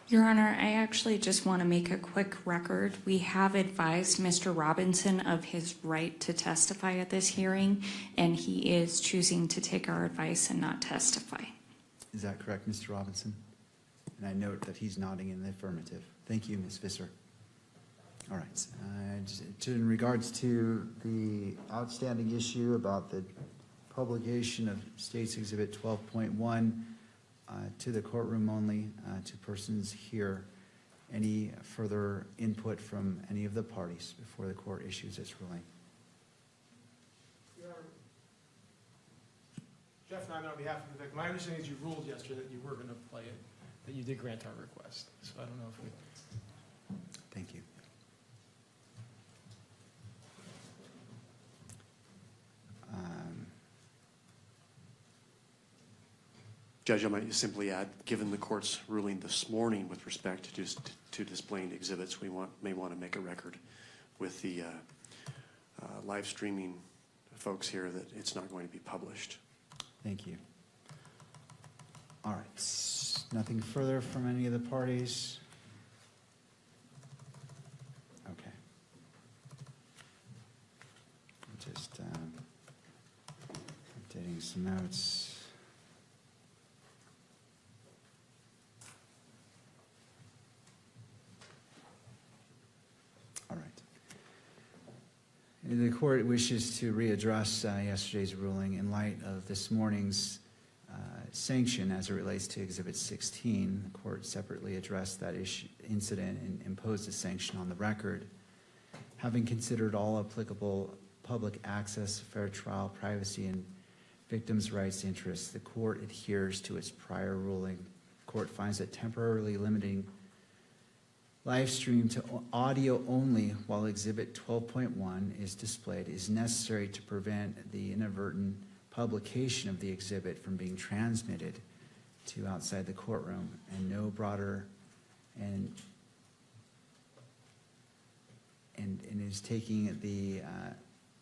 Your Honor, I actually just want to make a quick record. We have advised Mr. Robinson of his right to testify at this hearing, and he is choosing to take our advice and not testify. Is that correct, Mr. Robinson? And I note that he's nodding in the affirmative. Thank you, Ms. Visser. All right. In regards to the outstanding issue about the publication of State's Exhibit 12.1 to the courtroom only, to persons here, any further input from any of the parties before the court issues its ruling? Jeff and I, on behalf of the victim, my understanding is you ruled yesterday that you were going to play it, that you did grant our request. So I don't know if we... Thank you. Judge, I might simply add, given the court's ruling this morning with respect to displaying exhibits, we may want to make a record with the live streaming folks here that it's not going to be published. Thank you. All right. Nothing further from any of the parties? Okay. Just updating some notes. All right. The court wishes to readdress yesterday's ruling in light of this morning's sanction as it relates to Exhibit 16. The court separately addressed that incident and imposed a sanction on the record. Having considered all applicable public access, fair trial, privacy, and victims' rights interests, the court adheres to its prior ruling. The court finds that temporarily limiting live stream to audio only while Exhibit 12.1 is displayed is necessary to prevent the inadvertent publication of the exhibit from being transmitted to outside the courtroom, and no broader and is taking the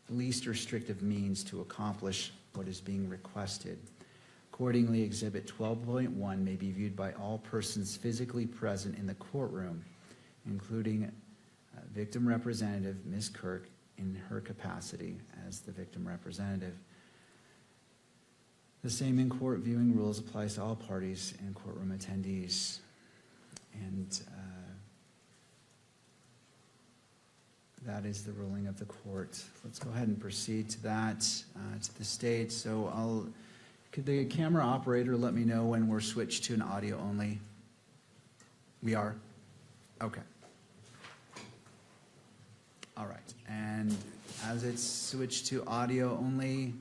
least restrictive means to accomplish what is being requested. Accordingly, Exhibit 12.1 may be viewed by all persons physically present in the courtroom, including victim representative Ms. Kirk in her capacity as the victim representative. The same in-court viewing rules applies to all parties and courtroom attendees. And that is the ruling of the court. Let's go ahead and proceed to that, to the state. So could the camera operator let me know when we're switched to an audio only? We are? Okay. All right. And as it's switched to audio only,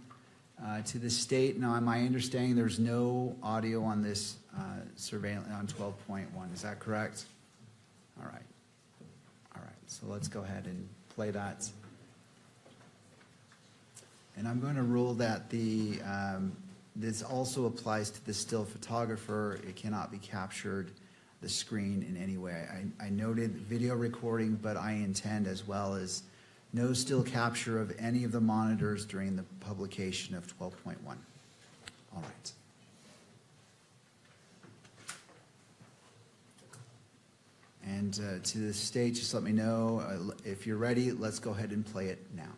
to the state, now my understanding there's no audio on this surveillance on 12.1. Is that correct? All right. All right. So let's go ahead and play that. And I'm going to rule that this also applies to the still photographer. It cannot be captured the screen in any way. I noted video recording, but I intend as well as no still capture of any of the monitors during the publication of 12.1. All right. And to the state, just let me know if you're ready. Let's go ahead and play it now.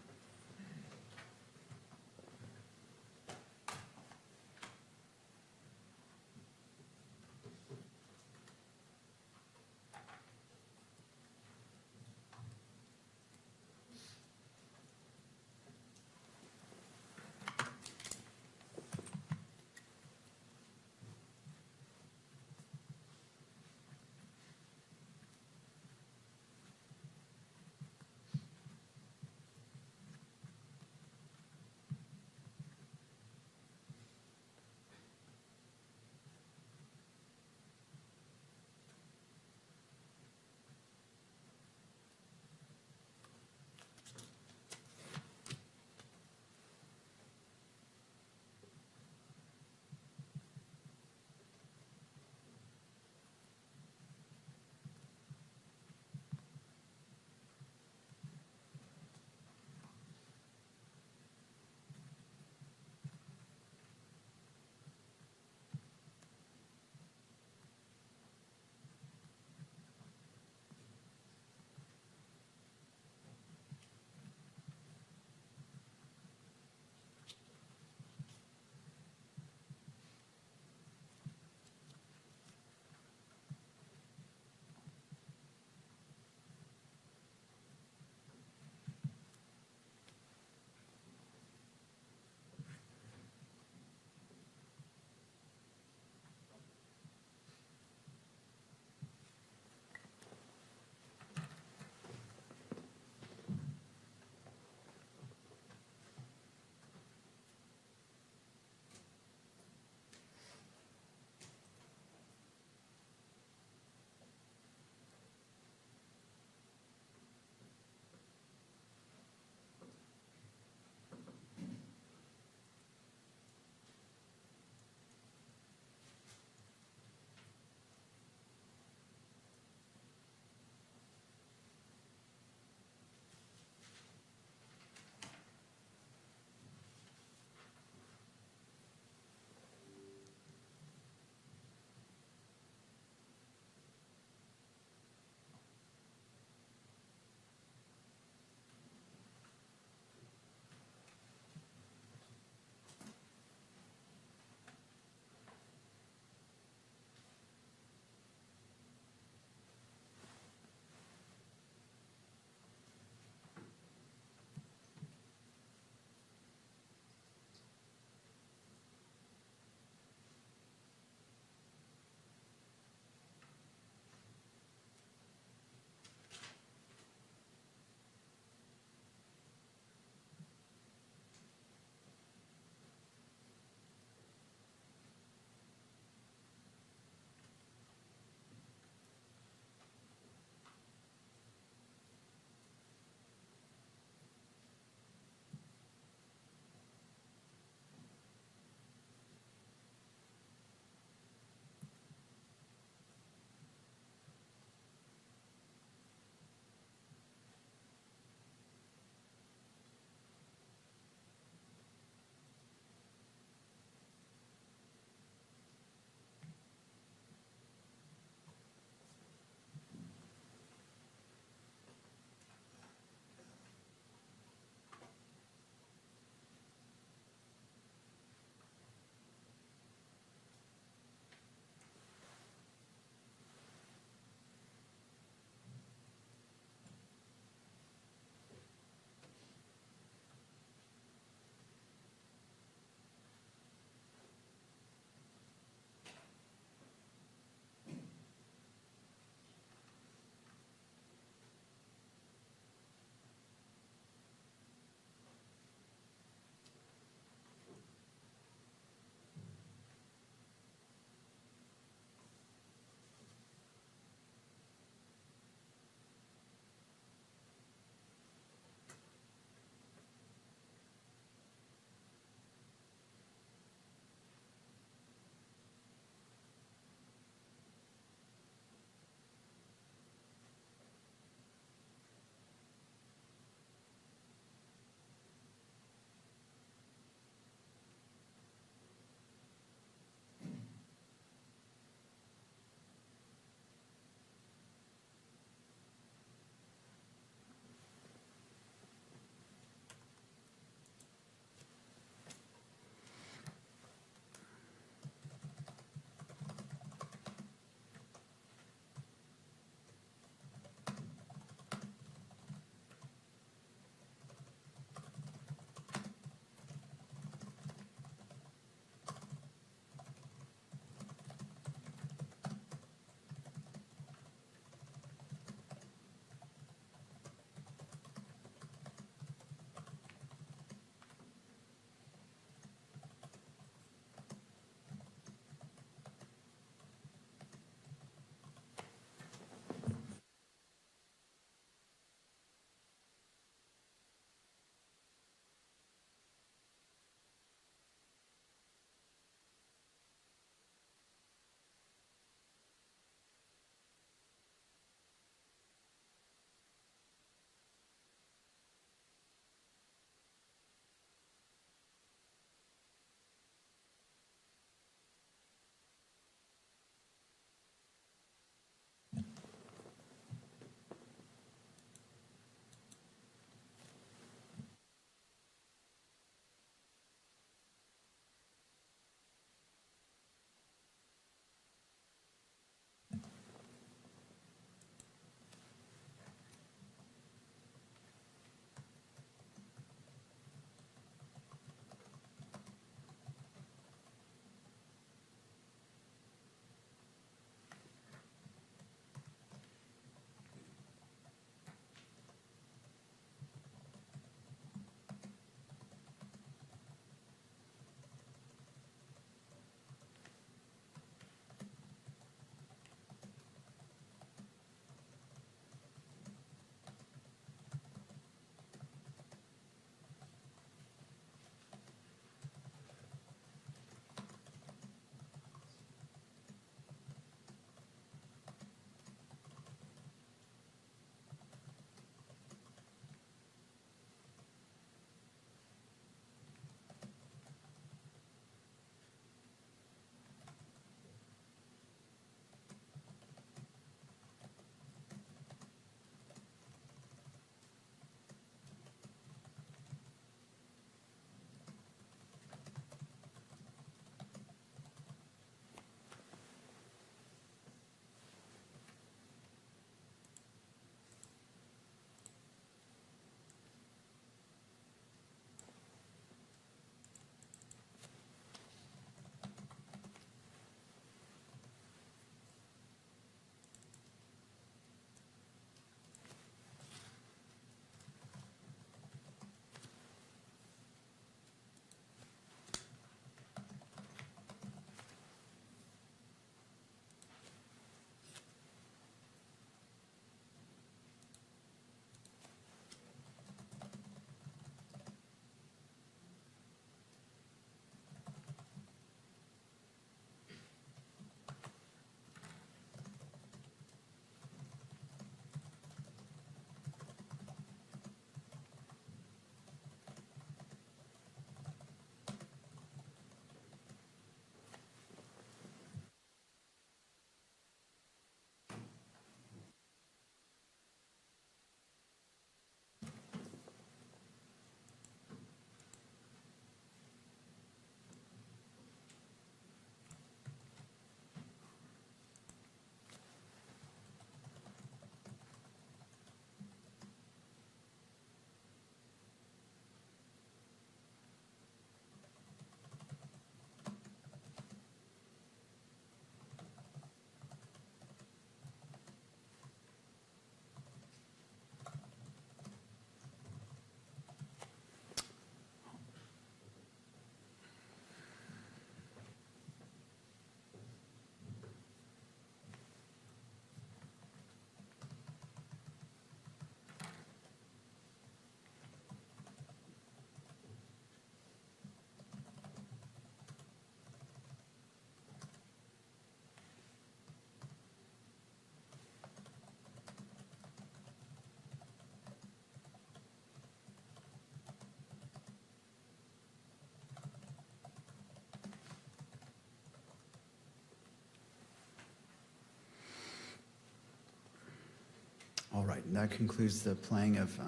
that concludes the playing of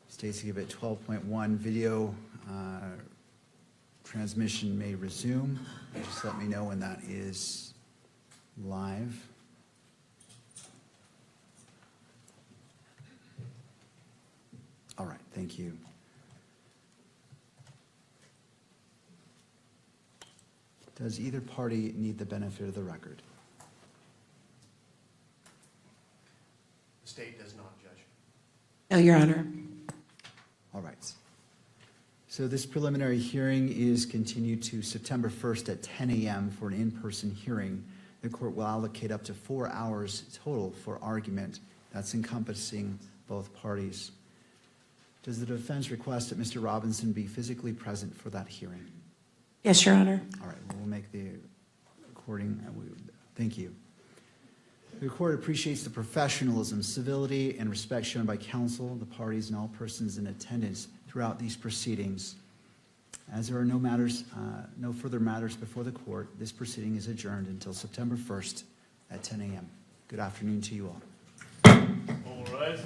State Exhibit 12.1. Video transmission may resume. Just let me know when that is live. All right, thank you. Does either party need the benefit of the record? The state does not, Judge. No, Your Honor. All right. So this preliminary hearing is continued to September 1st at 10 a.m. for an in-person hearing. The court will allocate up to 4 hours total for argument. That's encompassing both parties. Does the defense request that Mr. Robinson be physically present for that hearing? Yes, Your Honor. All right, we'll make the recording. Thank you. The court appreciates the professionalism, civility, and respect shown by counsel, the parties, and all persons in attendance throughout these proceedings. As there are no further matters before the court, this proceeding is adjourned until September 1st at 10 a.m. Good afternoon to you all. All right.